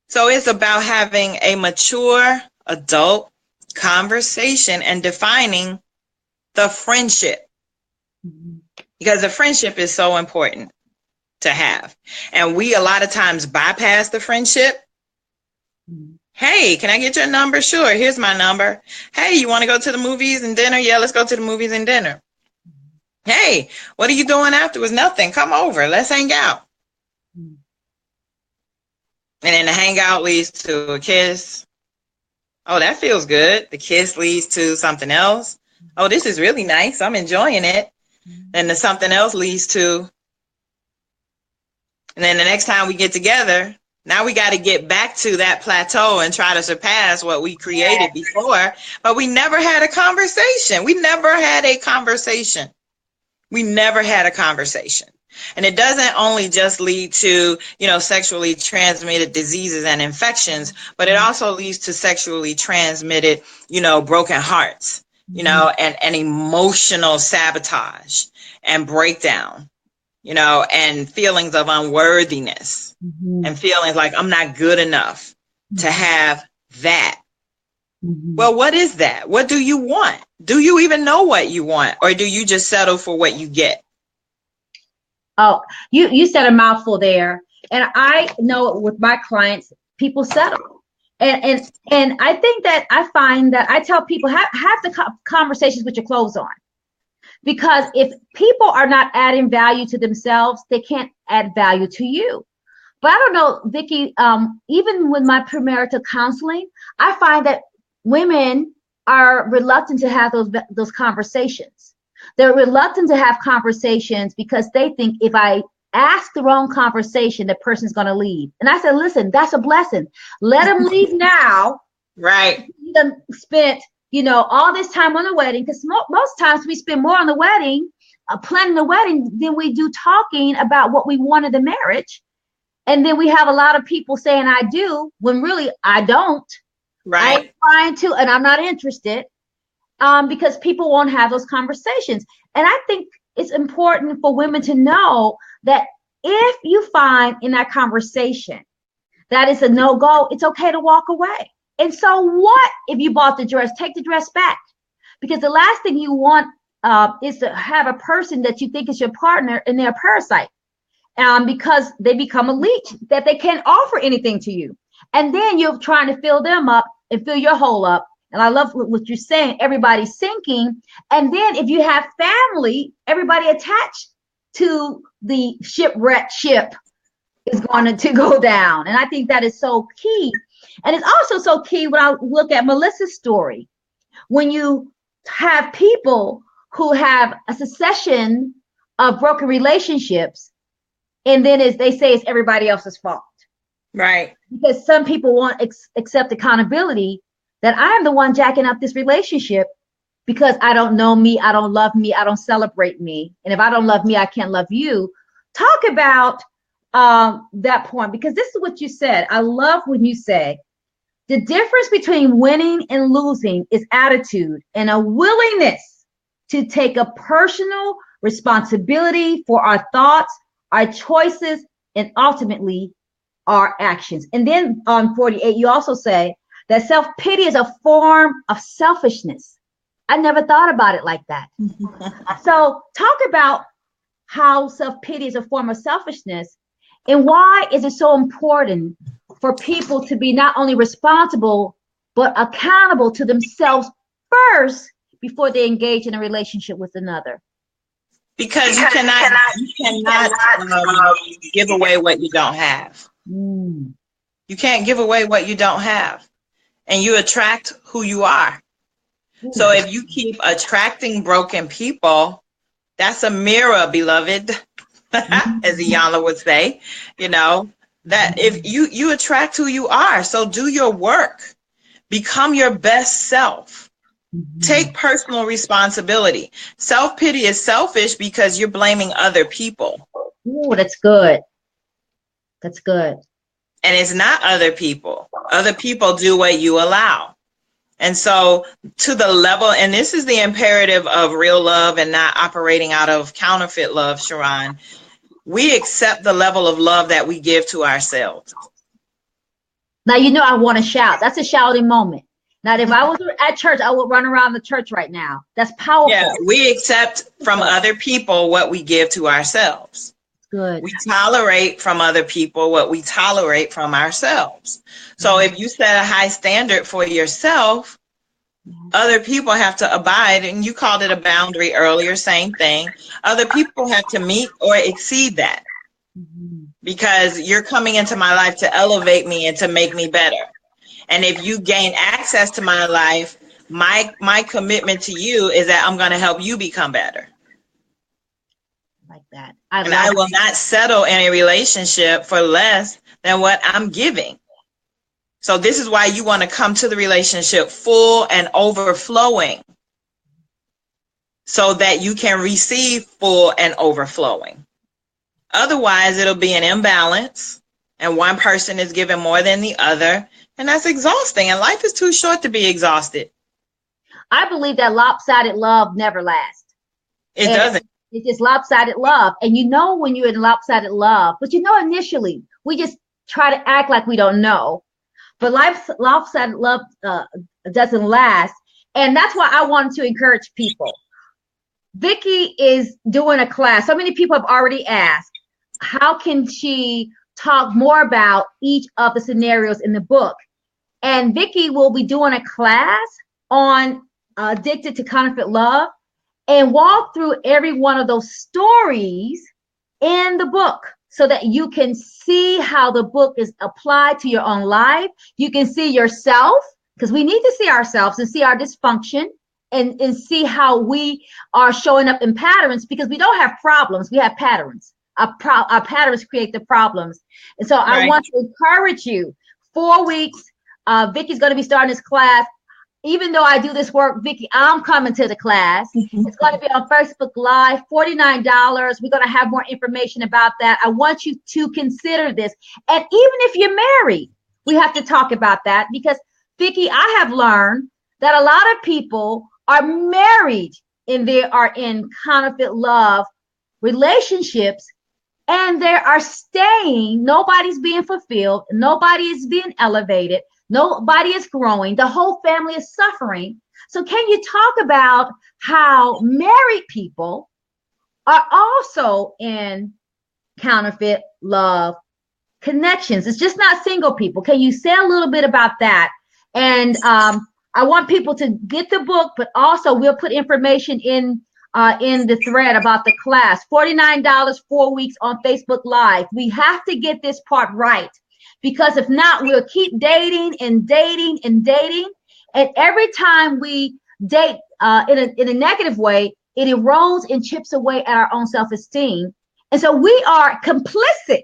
So it's about having a mature adult conversation and defining the friendship, because the friendship is so important to have. And we a lot of times bypass the friendship. Hey, can I get your number? Sure, here's my number. Hey, you want to go to the movies and dinner? Yeah, let's go to the movies and dinner. Hey, what are you doing afterwards? Nothing. Come over. Let's hang out. And then the hangout leads to a kiss. Oh, that feels good. The kiss leads to something else. Oh, this is really nice. I'm enjoying it. And the something else leads to, and then the next time we get together, now we got to get back to that plateau and try to surpass what we created before. But we never had a conversation. We never had a conversation. We never had a conversation. And it doesn't only just lead to, sexually transmitted diseases and infections, but it also leads to sexually transmitted, broken hearts, and emotional sabotage and breakdown, and feelings of unworthiness and feelings like I'm not good enough to have that. Well, what is that? What do you want? Do you even know what you want? Or do you just settle for what you get? Oh, you said a mouthful there. And I know with my clients, people settle. And I think that I find that I tell people have the conversations with your clothes on. Because if people are not adding value to themselves, they can't add value to you. But I don't know, Vikki, even with my premarital counseling, I find that women are reluctant to have those conversations. They're reluctant to have conversations because they think if I ask the wrong conversation, the person's going to leave. And I said, listen, that's a blessing. Let them leave now. Right. You done spent, all this time on the wedding, because most times we spend more on the wedding, planning the wedding, than we do talking about what we want in the marriage. And then we have a lot of people saying I do when really I don't. Right. I'm trying to, and I'm not interested, because people won't have those conversations. And I think it's important for women to know that if you find in that conversation that is a no-go, it's okay to walk away. And so what if you bought the dress? Take the dress back. Because the last thing you want is to have a person that you think is your partner and they're a parasite, because they become a leech, that they can't offer anything to you. And then you're trying to fill them up and fill your hole up. And I love what you're saying. Everybody's sinking. And then if you have family, everybody attached to the shipwrecked ship is going to go down. And I think that is so key. And it's also so key when I look at Melissa's story. When you have people who have a succession of broken relationships, and then as they say, it's everybody else's fault. Right. Because some people won't accept accountability that I am the one jacking up this relationship because I don't know me, I don't love me, I don't celebrate me. And if I don't love me, I can't love you. Talk about that point, because this is what you said. I love when you say the difference between winning and losing is attitude and a willingness to take a personal responsibility for our thoughts, our choices, and ultimately our actions. And then on 48, you also say that self-pity is a form of selfishness. I never thought about it like that. So talk about how self-pity is a form of selfishness, and why is it so important for people to be not only responsible, but accountable to themselves first before they engage in a relationship with another? Because you cannot give away what you don't have. You can't give away what you don't have. And you attract who you are. So if you keep attracting broken people, that's a mirror, beloved, as Iyanla would say, that if you attract who you are. So do your work, become your best self, Take personal responsibility. Self-pity is selfish because you're blaming other people. Ooh, that's good. That's good. And it's not other people. Other people do what you allow. And so to the level, and this is the imperative of real love and not operating out of counterfeit love, SharRon, we accept the level of love that we give to ourselves. Now, you know, I want to shout. That's a shouting moment. Now, if I was at church, I would run around the church right now. That's powerful. Yeah, we accept from other people what we give to ourselves. Good. We tolerate from other people what we tolerate from ourselves. So if you set a high standard for yourself, other people have to abide, and you called it a boundary earlier, same thing. Other people have to meet or exceed that because you're coming into my life to elevate me and to make me better. And if you gain access to my life, my commitment to you is that I'm going to help you become better. Like that. I will not settle in a relationship for less than what I'm giving. So this is why you want to come to the relationship full and overflowing so that you can receive full and overflowing. Otherwise, it'll be an imbalance and one person is given more than the other. And that's exhausting. And life is too short to be exhausted. I believe that lopsided love never lasts. It doesn't. It's just lopsided love. And you know when you're in lopsided love, but you know initially, we just try to act like we don't know. But lopsided love doesn't last. And that's why I wanted to encourage people. Vikki is doing a class. So many people have already asked, how can she talk more about each of the scenarios in the book? And Vikki will be doing a class on Addicted to Counterfeit Love and walk through every one of those stories in the book so that you can see how the book is applied to your own life. You can see yourself, because we need to see ourselves and see our dysfunction and see how we are showing up in patterns, because we don't have problems, we have patterns. Our patterns create the problems. And so I want to encourage you, 4 weeks, Vikki's going to be starting this class. Even though I do this work, Vikki, I'm coming to the class. It's going to be on Facebook Live, $49. We're going to have more information about that. I want you to consider this. And even if you're married, we have to talk about that, because Vikki, I have learned that a lot of people are married and they are in counterfeit love relationships, and they are staying. Nobody's being fulfilled. Nobody is being elevated. Nobody is growing. The whole family is suffering. So can you talk about how married people are also in counterfeit love connections? It's just not single people. Can you say a little bit about that? And I want people to get the book, but also we'll put information in the thread about the class. $49, 4 weeks on Facebook Live. We have to get this part right, because if not, we'll keep dating and dating and dating. And every time we date in a negative way, it erodes and chips away at our own self-esteem. And so we are complicit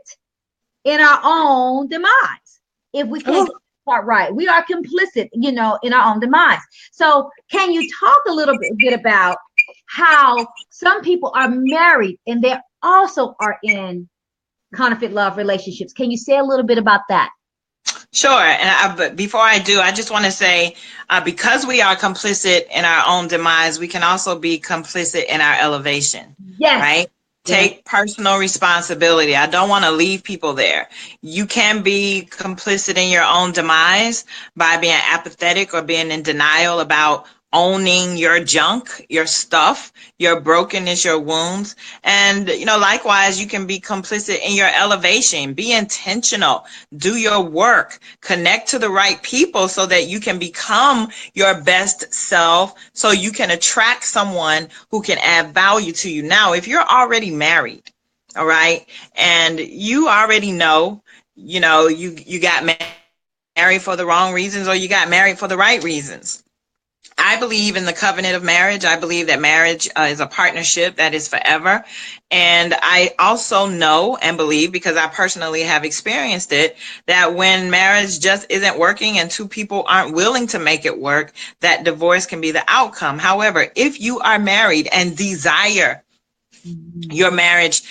in our own demise if we can't get this part right. We are complicit, in our own demise. So can you talk a little bit about how some people are married and they also are in counterfeit love relationships? Can you say a little bit about that? Sure. But before I do, I just want to say, because we are complicit in our own demise, we can also be complicit in our elevation. Yes. Right? Take personal responsibility. I don't want to leave people there. You can be complicit in your own demise by being apathetic or being in denial about owning your junk, your stuff, your brokenness, your wounds. And, likewise, you can be complicit in your elevation. Be intentional. Do your work. Connect to the right people so that you can become your best self, so you can attract someone who can add value to you. Now, if you're already married, all right, and you already know, you got married for the wrong reasons or you got married for the right reasons. I believe in the covenant of marriage. I believe that marriage is a partnership that is forever. And I also know and believe, because I personally have experienced it, that when marriage just isn't working and two people aren't willing to make it work, that divorce can be the outcome. However, if you are married and desire your marriage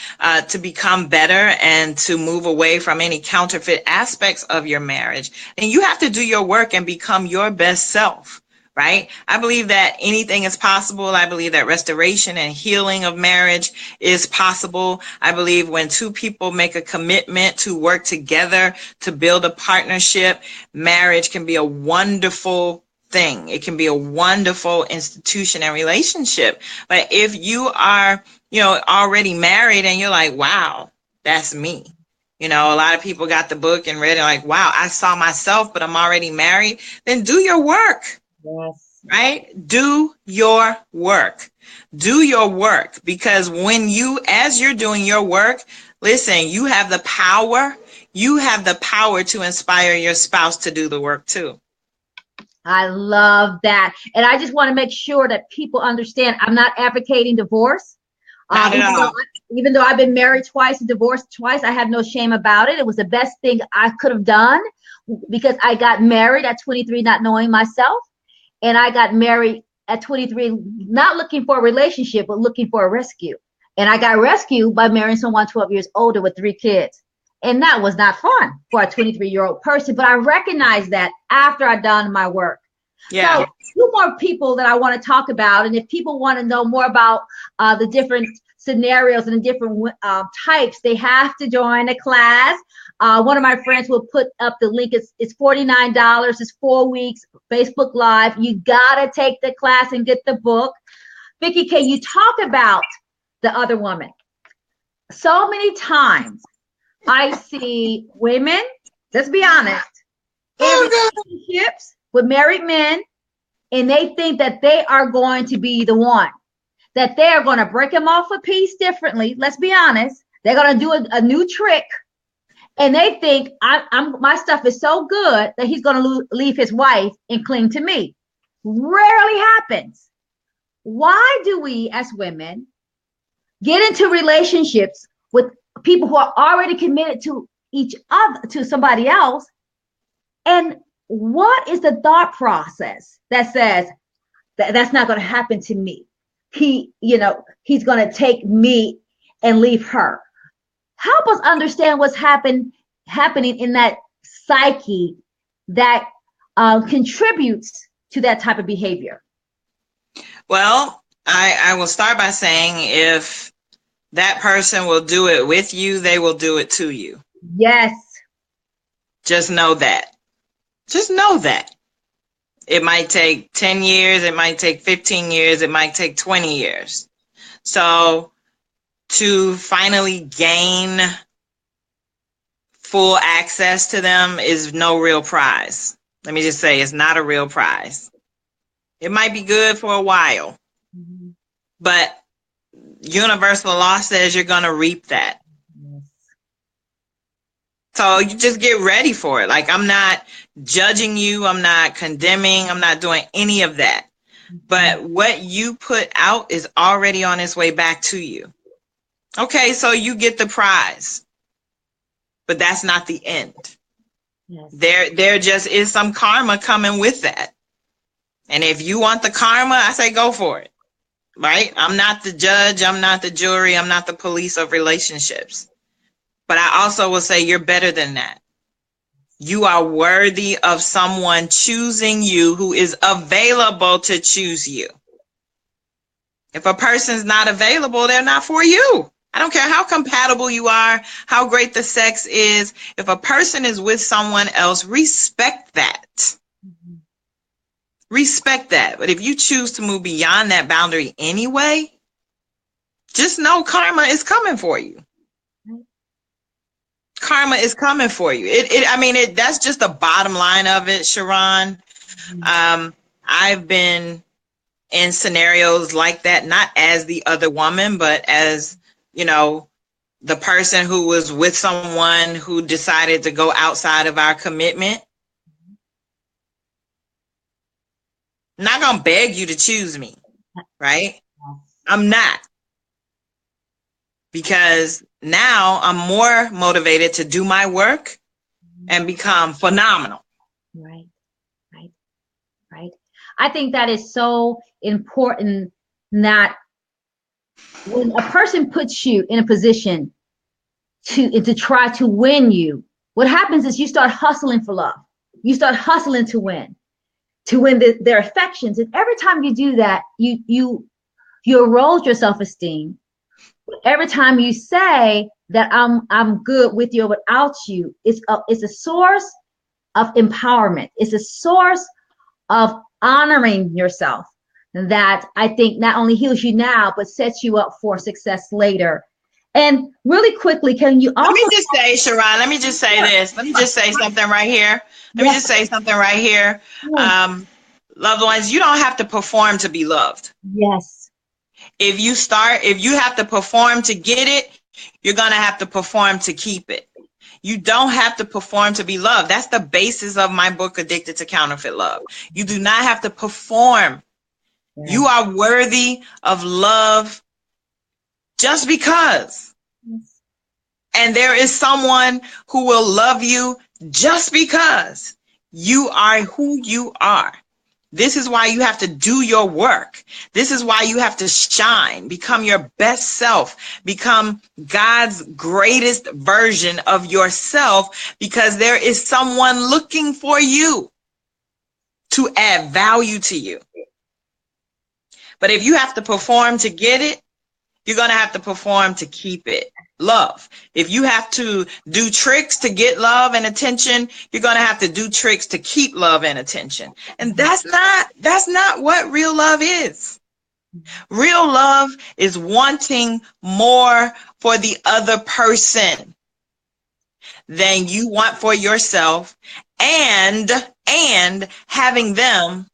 to become better and to move away from any counterfeit aspects of your marriage, then you have to do your work and become your best self. Right? I believe that anything is possible. I believe that restoration and healing of marriage is possible. I believe when two people make a commitment to work together to build a partnership, marriage can be a wonderful thing. It can be a wonderful institution and relationship. But if you are, already married and you're like, wow, that's me. A lot of people got the book and read it like, wow, I saw myself, but I'm already married. Then do your work. Yes. Right? Do your work. Do your work, because as you're doing your work, listen, you have the power. You have the power to inspire your spouse to do the work too. I love that. And I just want to make sure that people understand I'm not advocating divorce. Even though I've been married twice and divorced twice, I have no shame about it. It was the best thing I could have done, because I got married at 23, not knowing myself. And I got married at 23, not looking for a relationship, but looking for a rescue. And I got rescued by marrying someone 12 years older with 3 kids. And that was not fun for a 23-year-old person. But I recognized that after I'd done my work. Yeah. So 2 more people that I want to talk about. And if people want to know more about the different scenarios and the different types, they have to join a class. One of my friends will put up the link. It's $49. It's 4 weeks, Facebook Live. You got to take the class and get the book. Vikki, can you talk about the other woman? So many times I see women, let's be honest, in relationships with married men, and they think that they are going to be the one, that they are going to break him off a piece differently. Let's be honest. They're going to do a new trick. And they think my stuff is so good that he's going to leave his wife and cling to me. Rarely happens. Why do we as women get into relationships with people who are already committed to each other, to somebody else? And what is the thought process that says that's not going to happen to me? He's going to take me and leave her. Help us understand what's happening in that psyche that contributes to that type of behavior. Well, I will start by saying, if that person will do it with you, they will do it to you. Yes. Just know that. Just know that. It might take 10 years. It might take 15 years. It might take 20 years. So to finally gain full access to them is no real prize. Let me just say, it's not a real prize. It might be good for a while, but universal law says you're going to reap that. So you just get ready for it. Like, I'm not judging you. I'm not condemning. I'm not doing any of that. But what you put out is already on its way back to you. Okay, so you get the prize, but that's not the end. Yes. There just is some karma coming with that. And if you want the karma, I say go for it. Right? I'm not the judge. I'm not the jury. I'm not the police of relationships. But I also will say you're better than that. You are worthy of someone choosing you who is available to choose you. If a person's not available, they're not for you. I don't care how compatible you are, how great the sex is. If a person is with someone else, respect that. Respect that. But if you choose to move beyond that boundary anyway, just know karma is coming for you. Karma is coming for you. That's just the bottom line of it, SharRon. I've been in scenarios like that, not as the other woman, but as, the person who was with someone who decided to go outside of our commitment. I'm not going to beg you to choose me, right? I'm not. Because now I'm more motivated to do my work and become phenomenal. Right, right, right. I think that is so important, that when a person puts you in a position to try to win you, what happens is you start hustling for love. You start hustling to win their affections. And every time you do that, you erode your self-esteem. Every time you say that I'm good with you or without you, it's a source of empowerment. It's a source of honoring yourself that I think not only heals you now, but sets you up for success later. And really quickly, can you also— Let me just say, SharRon, let me just say this. Let me just say something right here. Let me just say something right here. Loved ones, you don't have to perform to be loved. Yes. If you have to perform to get it, you're going to have to perform to keep it. You don't have to perform to be loved. That's the basis of my book, Addicted to Counterfeit Love. You do not have to perform. Yes. You are worthy of love just because. Yes. And there is someone who will love you just because you are who you are. This is why you have to do your work. This is why you have to shine, become your best self, become God's greatest version of yourself, because there is someone looking for you to add value to you. But if you have to perform to get it, you're going to have to perform to keep it. Love. If you have to do tricks to get love and attention, you're going to have to do tricks to keep love and attention. And that's not what real love is. Real love is wanting more for the other person than you want for yourself, and having them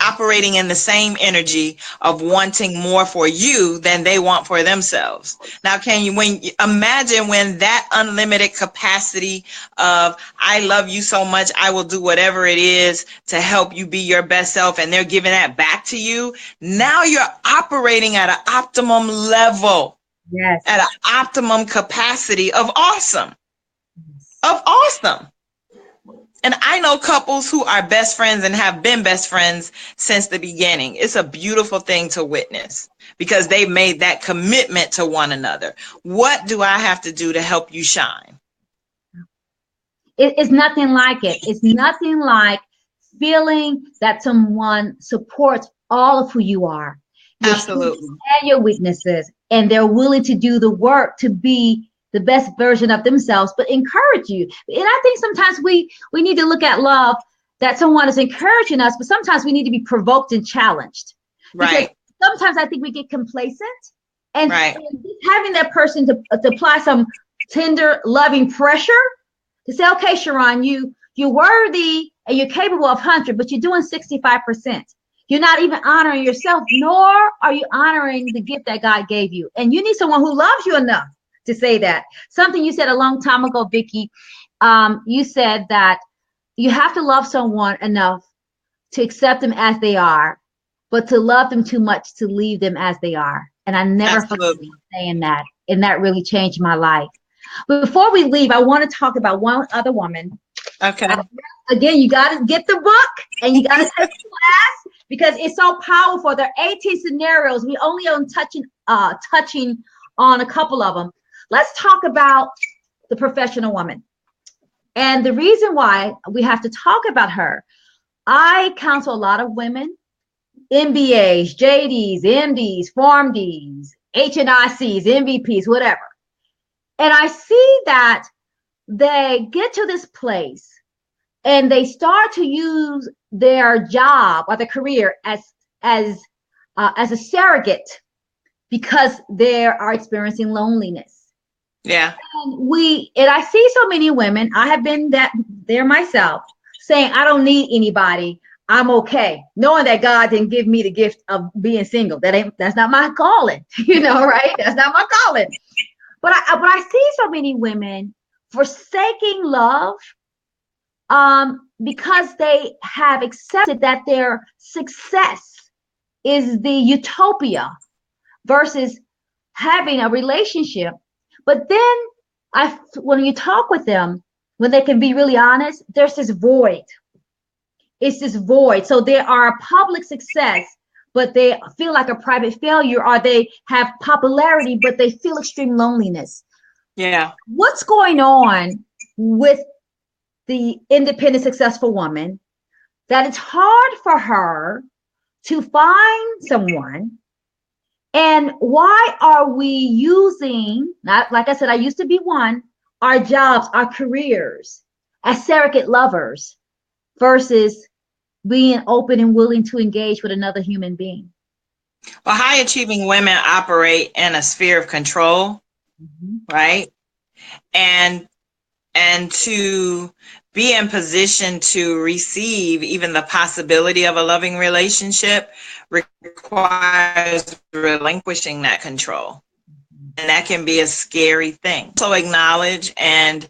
operating in the same energy of wanting more for you than they want for themselves. Now, imagine when that unlimited capacity of, I love you so much, I will do whatever it is to help you be your best self, and they're giving that back to you. Now you're operating at an optimum level. Yes. At an optimum capacity of awesome. Of awesome. And I know couples who are best friends and have been best friends since the beginning. It's a beautiful thing to witness because they've made that commitment to one another. What do I have to do to help you shine? It's nothing like it. It's nothing like feeling that someone supports all of who you are. Absolutely. And your weaknesses, and they're willing to do the work to be the best version of themselves, but encourage you. And I think sometimes we need to look at love that someone is encouraging us, but sometimes we need to be provoked and challenged. Right. Because sometimes I think we get complacent, and right. having that person to apply some tender, loving pressure to say, okay, SharRon, you're worthy and you're capable of 100, but you're doing 65%. You're not even honoring yourself, nor are you honoring the gift that God gave you. And you need someone who loves you enough to say that. Something you said a long time ago, Vikki, you said that you have to love someone enough to accept them as they are, but to love them too much to leave them as they are. And I never heard you saying that, and that really changed my life. But before we leave, I want to talk about one other woman. Okay. Again, you got to get the book and you got to take class because it's so powerful. There are 18 scenarios. We only are touching on a couple of them. Let's talk about the professional woman. And the reason why we have to talk about her, I counsel a lot of women, MBAs, JDs, MDs, PharmDs, HNICs, MVPs, whatever. And I see that they get to this place and they start to use their job or their career as a surrogate because they are experiencing loneliness. Yeah. And I see so many women, I have been there myself, saying, I don't need anybody. I'm okay. Knowing that God didn't give me the gift of being single. That's not my calling, right? That's not my calling. But I see so many women forsaking love because they have accepted that their success is the utopia versus having a relationship. But then when you talk with them, when they can be really honest, there's this void. It's this void. So they are a public success, but they feel like a private failure, or they have popularity, but they feel extreme loneliness. Yeah. What's going on with the independent, successful woman that it's hard for her to find someone? And why are we using, not like I said, I used to be one, our jobs, our careers as surrogate lovers versus being open and willing to engage with another human being? Well, high achieving women operate in a sphere of control, right? And to be in position to receive even the possibility of a loving relationship requires relinquishing that control. And that can be a scary thing. So acknowledge and,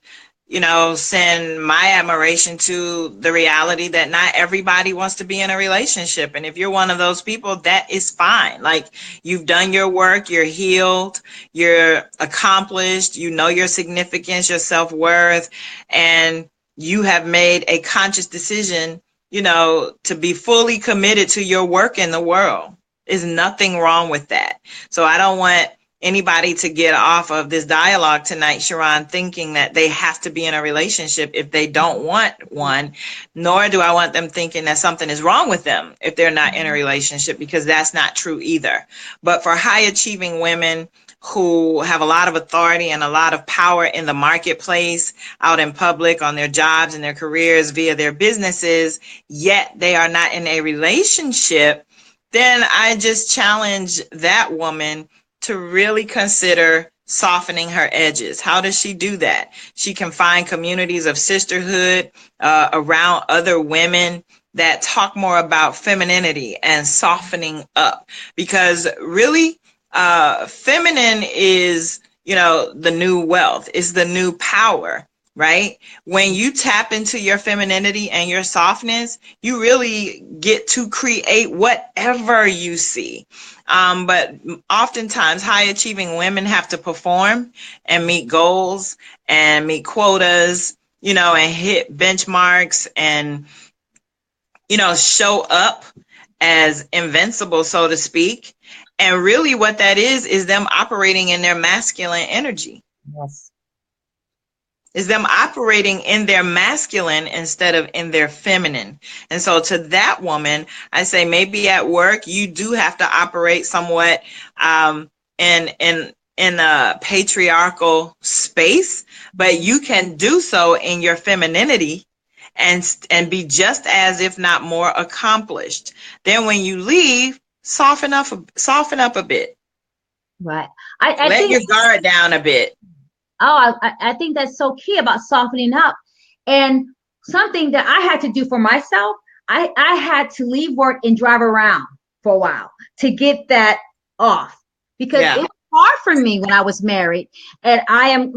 send my admiration to the reality that not everybody wants to be in a relationship. And if you're one of those people, that is fine. Like, you've done your work, you're healed, you're accomplished, you know your significance, your self-worth, and you have made a conscious decision, to be fully committed to your work in the world. There's nothing wrong with that. So I don't want anybody to get off of this dialogue tonight, SharRon, thinking that they have to be in a relationship if they don't want one, nor do I want them thinking that something is wrong with them if they're not in a relationship, because that's not true either. But for high achieving women who have a lot of authority and a lot of power in the marketplace, out in public, on their jobs and their careers, via their businesses, yet they are not in a relationship, then I just challenge that woman to really consider softening her edges. How does she do that? She can find communities of sisterhood around other women that talk more about femininity and softening up, because really feminine is, the new wealth, is the new power, right? When you tap into your femininity and your softness, you really get to create whatever you see. But oftentimes high achieving women have to perform and meet goals and meet quotas, and hit benchmarks and, show up as invincible, so to speak. And really what that is them operating in their masculine energy. Yes. Is them operating in their masculine instead of in their feminine. And so to that woman, I say maybe at work you do have to operate somewhat in a patriarchal space, but you can do so in your femininity and be just as, if not more, accomplished. Then when you leave, soften up a bit. Right. I let your guard down a bit. Oh, I think that's so key about softening up. And something that I had to do for myself, I had to leave work and drive around for a while to get that off, because it was hard for me when I was married and I am,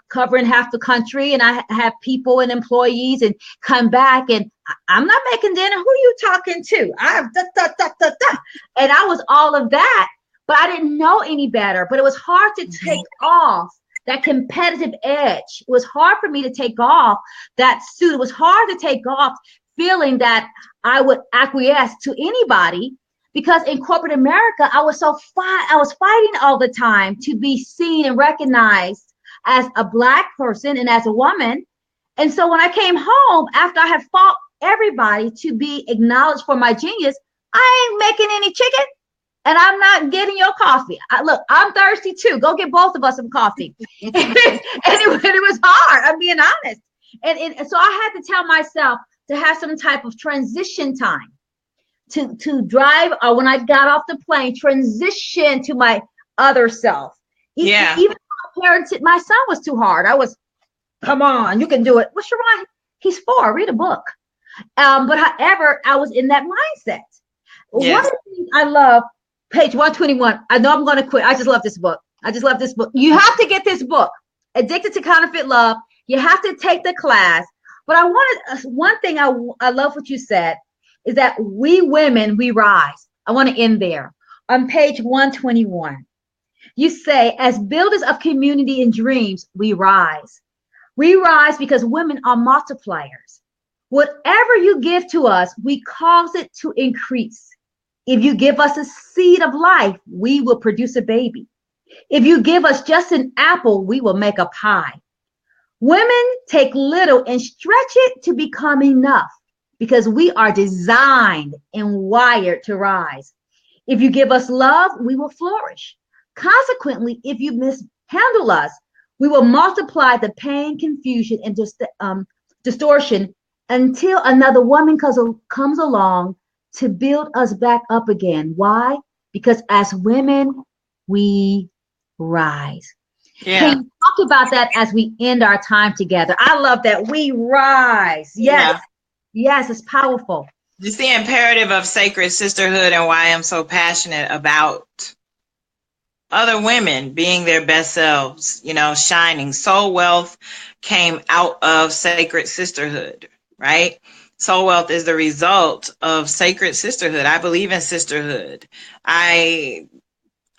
covering half the country and I have people and employees and come back and I'm not making dinner. Who are you talking to? I have and I was all of that, but I didn't know any better. But it was hard to take off that competitive edge. It was hard for me to take off that suit. It was hard to take off feeling that I would acquiesce to anybody, because in corporate America, I was fighting all the time to be seen and recognized as a Black person and as a woman. And so when I came home, after I had fought everybody to be acknowledged for my genius, I ain't making any chicken. And I'm not getting your coffee. Look, I'm thirsty too. Go get both of us some coffee. and it was hard. I'm being honest. And so I had to tell myself to have some type of transition time to drive, or when I got off the plane, transition to my other self. Even my son was too hard. I was, come on, you can do it. Well, SharRon, he's 4. Read a book. But however, I was in that mindset. Yes. One of the things I love, page 121. I know I'm going to quit. I just love this book. You have to get this book, Addicted to Counterfeit Love. You have to take the class. But I wanted one thing I love what you said is that we women, we rise. I want to end there. On page 121, you say, as builders of community and dreams, we rise. We rise because women are multipliers. Whatever you give to us, we cause it to increase. If you give us a seed of life, we will produce a baby. If you give us just an apple, we will make a pie. Women take little and stretch it to become enough because we are designed and wired to rise. If you give us love, we will flourish. Consequently, if you mishandle us, we will multiply the pain, confusion, and distortion until another woman comes along to build us back up again. Why? Because as women, we rise. Yeah. Can you talk about that as we end our time together? I love that. We rise. Yes. Yeah. Yes, it's powerful. It's the imperative of sacred sisterhood and why I'm so passionate about other women being their best selves, you know, shining. Soul wealth came out of sacred sisterhood, right? Soul wealth is the result of sacred sisterhood. I believe in sisterhood.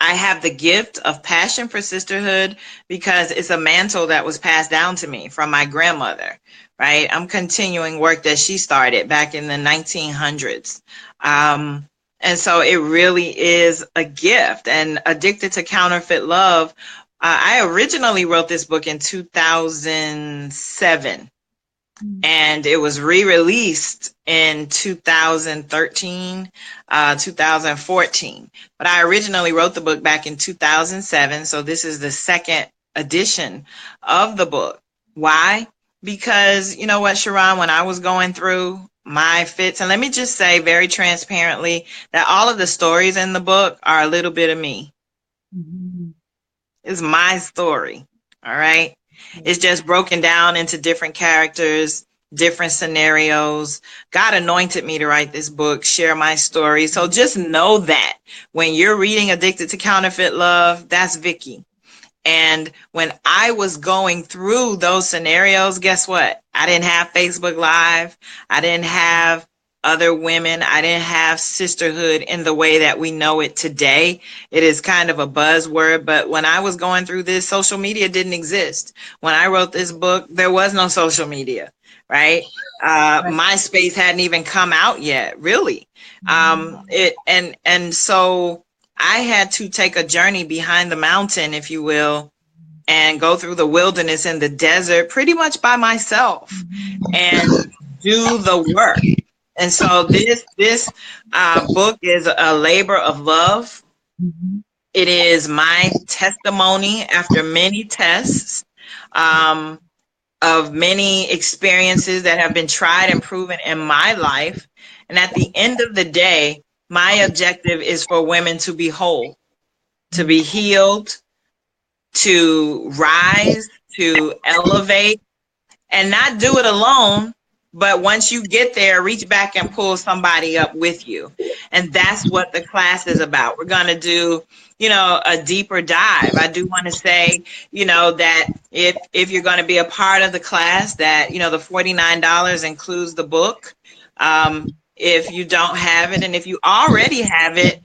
I have the gift of passion for sisterhood because it's a mantle that was passed down to me from my grandmother, right? I'm continuing work that she started back in the 1900s. And so it really is a gift. And Addicted to Counterfeit Love, I originally wrote this book in 2007. And it was re-released in 2013, 2014. But I originally wrote the book back in 2007. So this is the second edition of the book. Why? Because you know what, SharRon, when I was going through my fits, and let me just say very transparently that all of the stories in the book are a little bit of me. Mm-hmm. It's my story. All right. It's just broken down into different characters, different scenarios. God anointed me to write this book, share my story. So just know that when you're reading Addicted to Counterfeit Love, that's Vikki. And when I was going through those scenarios, guess what? I didn't have Facebook Live. I didn't have other women. I didn't have sisterhood in the way that we know it today. It is kind of a buzzword, but when I was going through this, social media didn't exist. When I wrote this book, there was no social media, right? MySpace hadn't even come out yet, really. So I had to take a journey behind the mountain, if you will, and go through the wilderness and the desert pretty much by myself and do the work. And so this book is a labor of love. Mm-hmm. It is my testimony after many tests of many experiences that have been tried and proven in my life. And at the end of the day, my objective is for women to be whole, to be healed, to rise, to elevate, and not do it alone. But once you get there, reach back and pull somebody up with you. And that's what the class is about. We're going to do, you know, a deeper dive. I do want to say, you know, that if you're going to be a part of the class, that, you know, the $49 includes the book. If you don't have it, and if you already have it,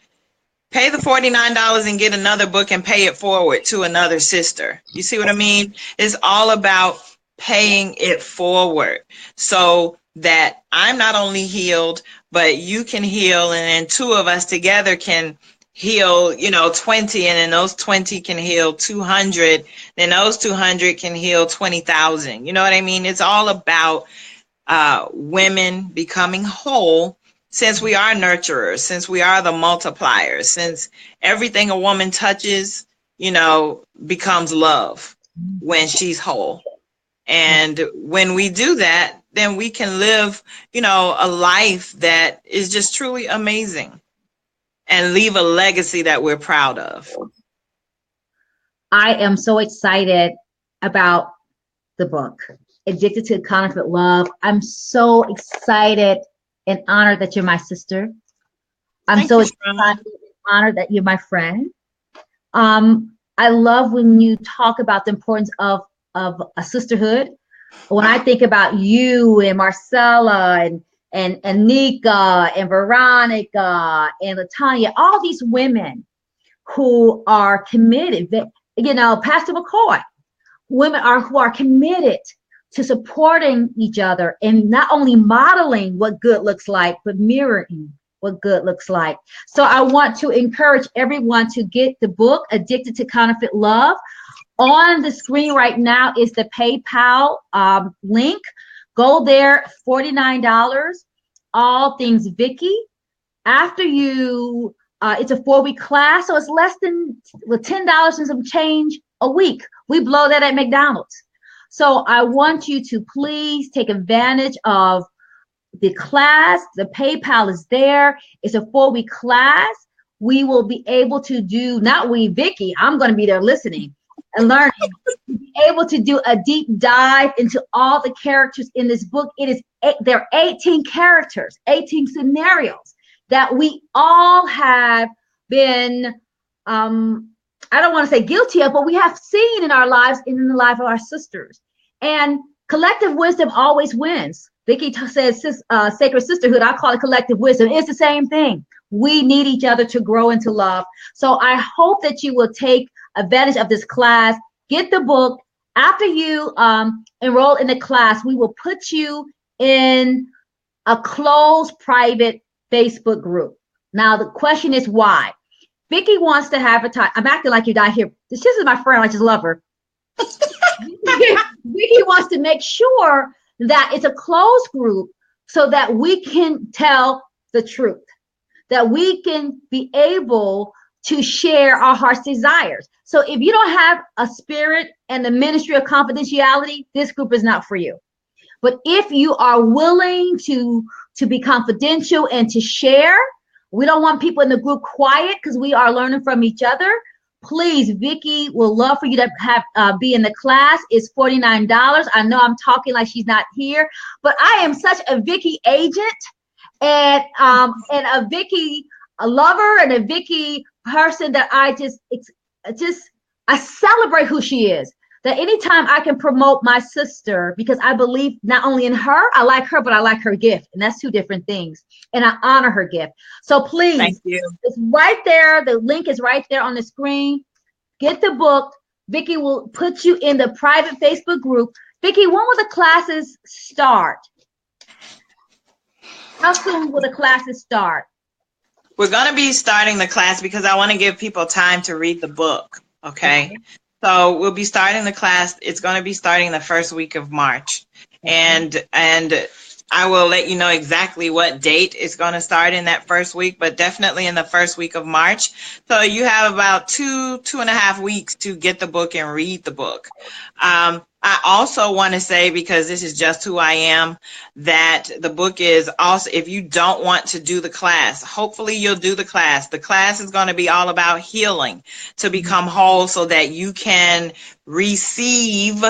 pay the $49 and get another book and pay it forward to another sister. You see what I mean? It's all about paying it forward so that I'm not only healed, but you can heal. And then two of us together can heal, you know, 20, and then those 20 can heal 200. Then those 200 can heal 20,000. You know what I mean? It's all about women becoming whole, since we are nurturers, since we are the multipliers, since everything a woman touches, you know, becomes love when she's whole. And when we do that, then we can live, you know, a life that is just truly amazing and leave a legacy that we're proud of. I am so excited about the book, Addicted to Counterfeit Love. I'm so excited and honored that you're my sister. I'm so excited and honored that you're my friend. I love when you talk about the importance of a sisterhood. When I think about you and Marcella and Nika and Veronica and Latanya, all these women who are committed, Pastor McCoy, women who are committed to supporting each other and not only modeling what good looks like, but mirroring what good looks like. So I want to encourage everyone to get the book, Addicted to Counterfeit Love. On the screen right now is the PayPal link. Go there, $49, all things Vikki. After you, it's a 4-week class, so it's less than $10 and some change a week. We blow that at McDonald's. So I want you to please take advantage of the class. The PayPal is there. It's a 4-week class. We will be able to do, not we, Vikki, I'm going to be there listening and learning, to be able to do a deep dive into all the characters in this book. There are 18 characters, 18 scenarios that we all have been, I don't want to say guilty of, but we have seen in our lives and in the life of our sisters. And collective wisdom always wins. Vikki says sacred sisterhood. I call it collective wisdom. It's the same thing. We need each other to grow into love. So I hope that you will take advantage of this class. Get the book. After you enroll in the class, we will put you in a closed private Facebook group. Now, the question is why? Vikki wants to advertise. I'm acting like you're not here. This is my friend. I just love her. Vikki wants to make sure that it's a closed group so that we can tell the truth, that we can be able to share our heart's desires. So if you don't have a spirit and the ministry of confidentiality, this group is not for you. But if you are willing to be confidential and to share, we don't want people in the group quiet because we are learning from each other. Please, Vikki will love for you to have be in the class. It's $49. I know I'm talking like she's not here, but I am such a Vikki agent and a Vikki lover and a Vikki person that I celebrate who she is. That anytime I can promote my sister, because I believe not only in her, I like her, but I like her gift. And that's two different things. And I honor her gift. So please, thank you. It's right there. The link is right there on the screen. Get the book. Vikki will put you in the private Facebook group. Vikki, when will the classes start? How soon will the classes start? We're going to be starting the class because I want to give people time to read the book. Okay. So we'll be starting the class. It's going to be starting the first week of March. And I will let you know exactly what date it's going to start in that first week, but definitely in the first week of March. So you have about 2.5 weeks to get the book and read the book. I also want to say, because this is just who I am, that the book is also, if you don't want to do the class, hopefully you'll do the class. The class is going to be all about healing to become whole so that you can receive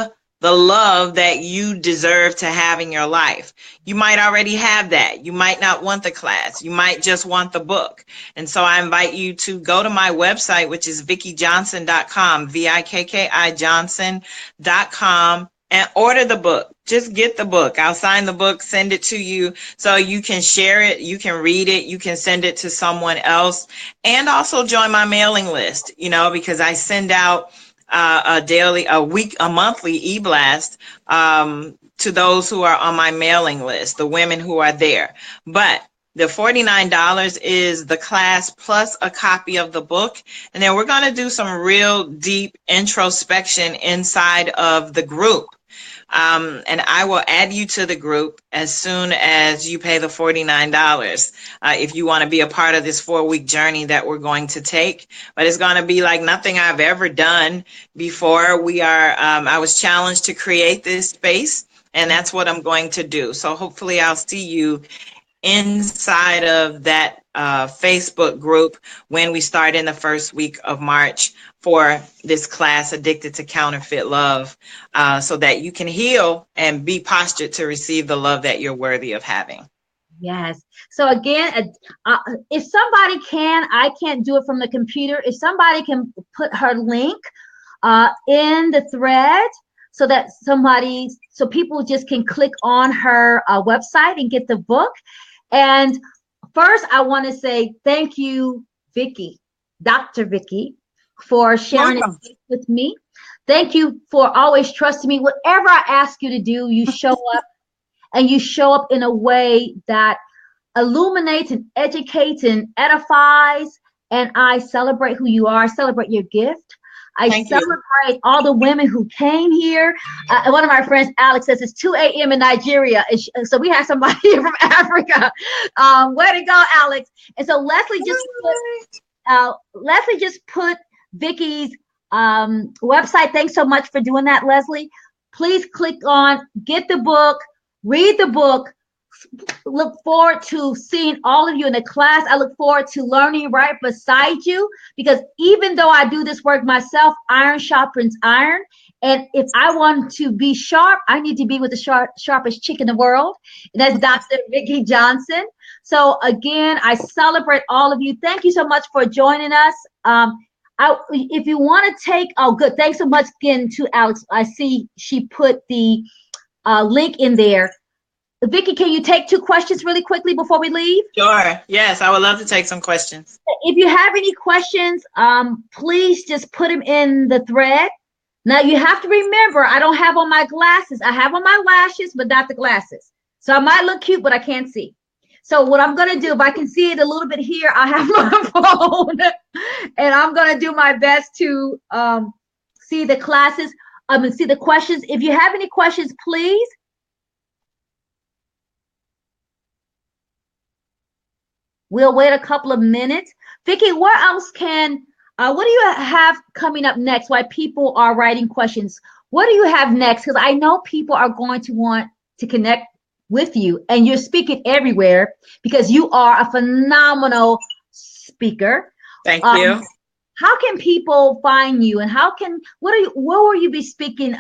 the love that you deserve to have in your life. You might already have that. You might not want the class. You might just want the book. And so I invite you to go to my website, which is VikkiJohnson.com, VIKKI Johnson.com, and order the book. Just get the book. I'll sign the book, send it to you so you can share it. You can read it. You can send it to someone else, and also join my mailing list, because I send out a monthly e-blast to those who are on my mailing list, the women who are there. But the $49 is the class plus a copy of the book. And then we're going to do some real deep introspection inside of the group. And I will add you to the group as soon as you pay the $49 if you want to be a part of this 4-week journey that we're going to take. But it's going to be like nothing I've ever done before. I was challenged to create this space, and that's what I'm going to do. So hopefully I'll see you inside of that Facebook group when we start in the first week of March for this class, Addicted to Counterfeit Love, so that you can heal and be postured to receive the love that you're worthy of having. Yes. So again, if somebody I can't do it from the computer. If somebody can put her link in the thread so that so people just can click on her website and get the book. And first, I want to say thank you, Vikki, Dr. Vikki, for sharing Welcome. it with me. Thank you for always trusting me. Whatever I ask you to do, you show up, and you show up in a way that illuminates and educates and edifies. And I celebrate who you are, celebrate your gift. I Thank you. celebrate all the women who came here. One of my friends, Alex, says it's 2 a.m. in Nigeria. So we have somebody here from Africa. Way to go, Alex. And so Leslie just put Vikki's website. Thanks so much for doing that, Leslie. Please click on, get the book, read the book. Look forward to seeing all of you in the class. I look forward to learning right beside you, because even though I do this work myself, iron sharpens iron. And if I want to be sharp, I need to be with the sharpest chick in the world. And that's Dr. Vikki Johnson. So again, I celebrate all of you. Thank you so much for joining us. If you want to take, oh, good. Thanks so much again to Alex. I see she put the link in there. Vikki, can you take 2 questions really quickly before we leave? Sure. Yes, I would love to take some questions. If you have any questions, please just put them in the thread. Now, you have to remember, I don't have on my glasses. I have on my lashes, but not the glasses. So I might look cute, but I can't see. So what I'm going to do, if I can see it a little bit here, I have my phone. And I'm going to do my best to see the classes, and see the questions. If you have any questions, please. We'll wait a couple of minutes. Vikki, what else what do you have coming up next while people are writing questions? What do you have next? Because I know people are going to want to connect with you, and you're speaking everywhere because you are a phenomenal speaker. Thank you. How can people find you, and where will you be speaking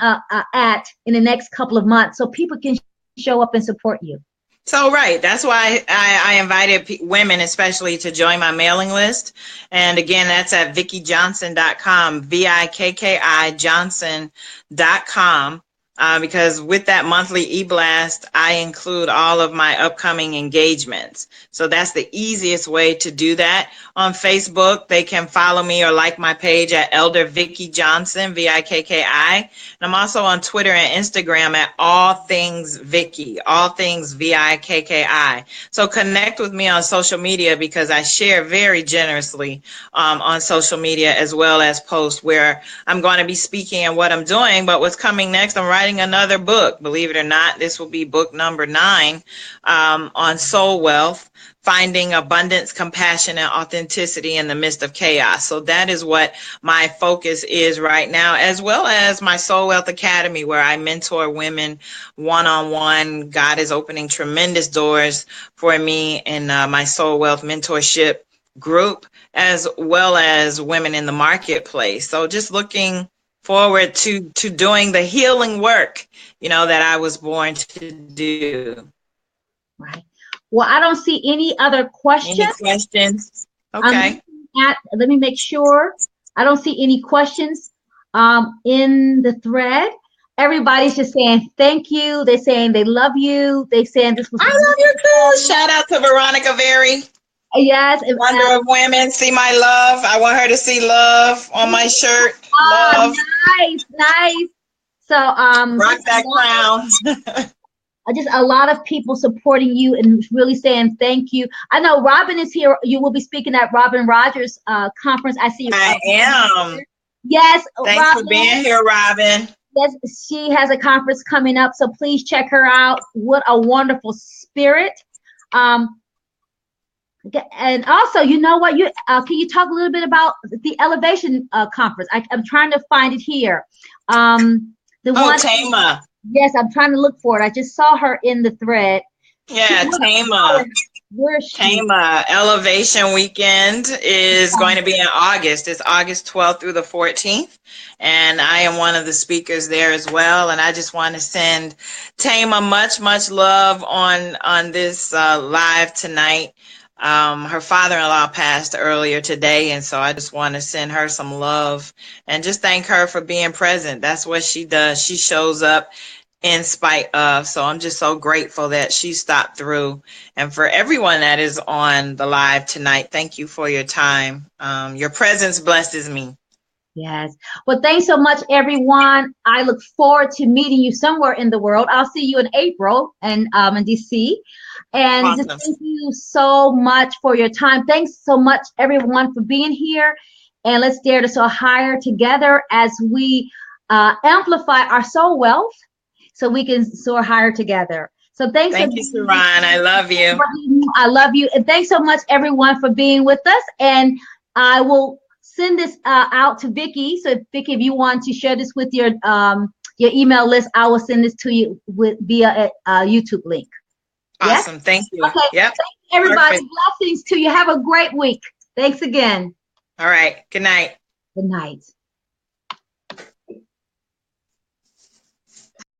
at in the next couple of months so people can show up and support you? So, right. That's why I invited women, especially, to join my mailing list. And again, that's at VikkiJohnson.com, VIKKI Johnson.com. Because with that monthly e-blast, I include all of my upcoming engagements. So that's the easiest way to do that. On Facebook, they can follow me or like my page at Elder Vikki Johnson, VIKKI. And I'm also on Twitter and Instagram at All Things Vikki, All Things VIKKI. So connect with me on social media, because I share very generously on social media, as well as post where I'm going to be speaking and what I'm doing. But what's coming next, I'm writing another book. Believe it or not, this will be book number 9 on soul wealth, finding abundance, compassion, and authenticity in the midst of chaos. So that is what my focus is right now, as well as my Soul Wealth Academy, where I mentor women one-on-one. God is opening tremendous doors for me in my Soul Wealth mentorship group, as well as women in the marketplace. So just looking forward to doing the healing work, that I was born to do. Right. Well, I don't see any other questions. Any questions? Okay. Let me make sure. I don't see any questions in the thread. Everybody's just saying thank you. They're saying they love you. They're saying this was. I love you too. Shout out to Veronica Very. Yes. Wonder of Women. See my love. I want her to see love on my shirt. Love. Nice. So rock that crown. Just a lot of people supporting you and really saying thank you. I know Robin is here. You will be speaking at Robin Rogers' conference. I see you. I am. Yes. Thanks Robin, for being here, Robin. Yes, she has a conference coming up, so please check her out. What a wonderful spirit. And also, you know what? Can you talk a little bit about the Elevation conference? I'm trying to find it here. Tama. Yes, I'm trying to look for it. I just saw her in the thread. Yeah, Tama. Where is she? Tama Elevation Weekend is going to be in August. It's August 12th through the 14th. And I am one of the speakers there as well. And I just want to send Tama much, much love on this live tonight. Her father-in-law passed earlier today, and so I just want to send her some love and just thank her for being present. That's what she does. She shows up in spite of. So I'm just so grateful that she stopped through. And for everyone that is on the live tonight, thank you for your time. Your presence blesses me. Yes. Well, thanks so much, everyone. I look forward to meeting you somewhere in the world. I'll see you in April and in DC. And just Awesome. thank you so much for your time. Thanks so much, everyone, for being here. And let's dare to soar higher together as we amplify our soul wealth so we can soar higher together. So thanks. Thank you, SharRon. I love you. I love you. And thanks so much, everyone, for being with us. And I will send this out to Vikki. So, Vikki, if you want to share this with your email list, I will send this to you via a YouTube link. Awesome. Yes? Thank you. Okay. Yep. Thank you, everybody. Perfect. Blessings to you. Have a great week. Thanks again. All right. Good night. Good night.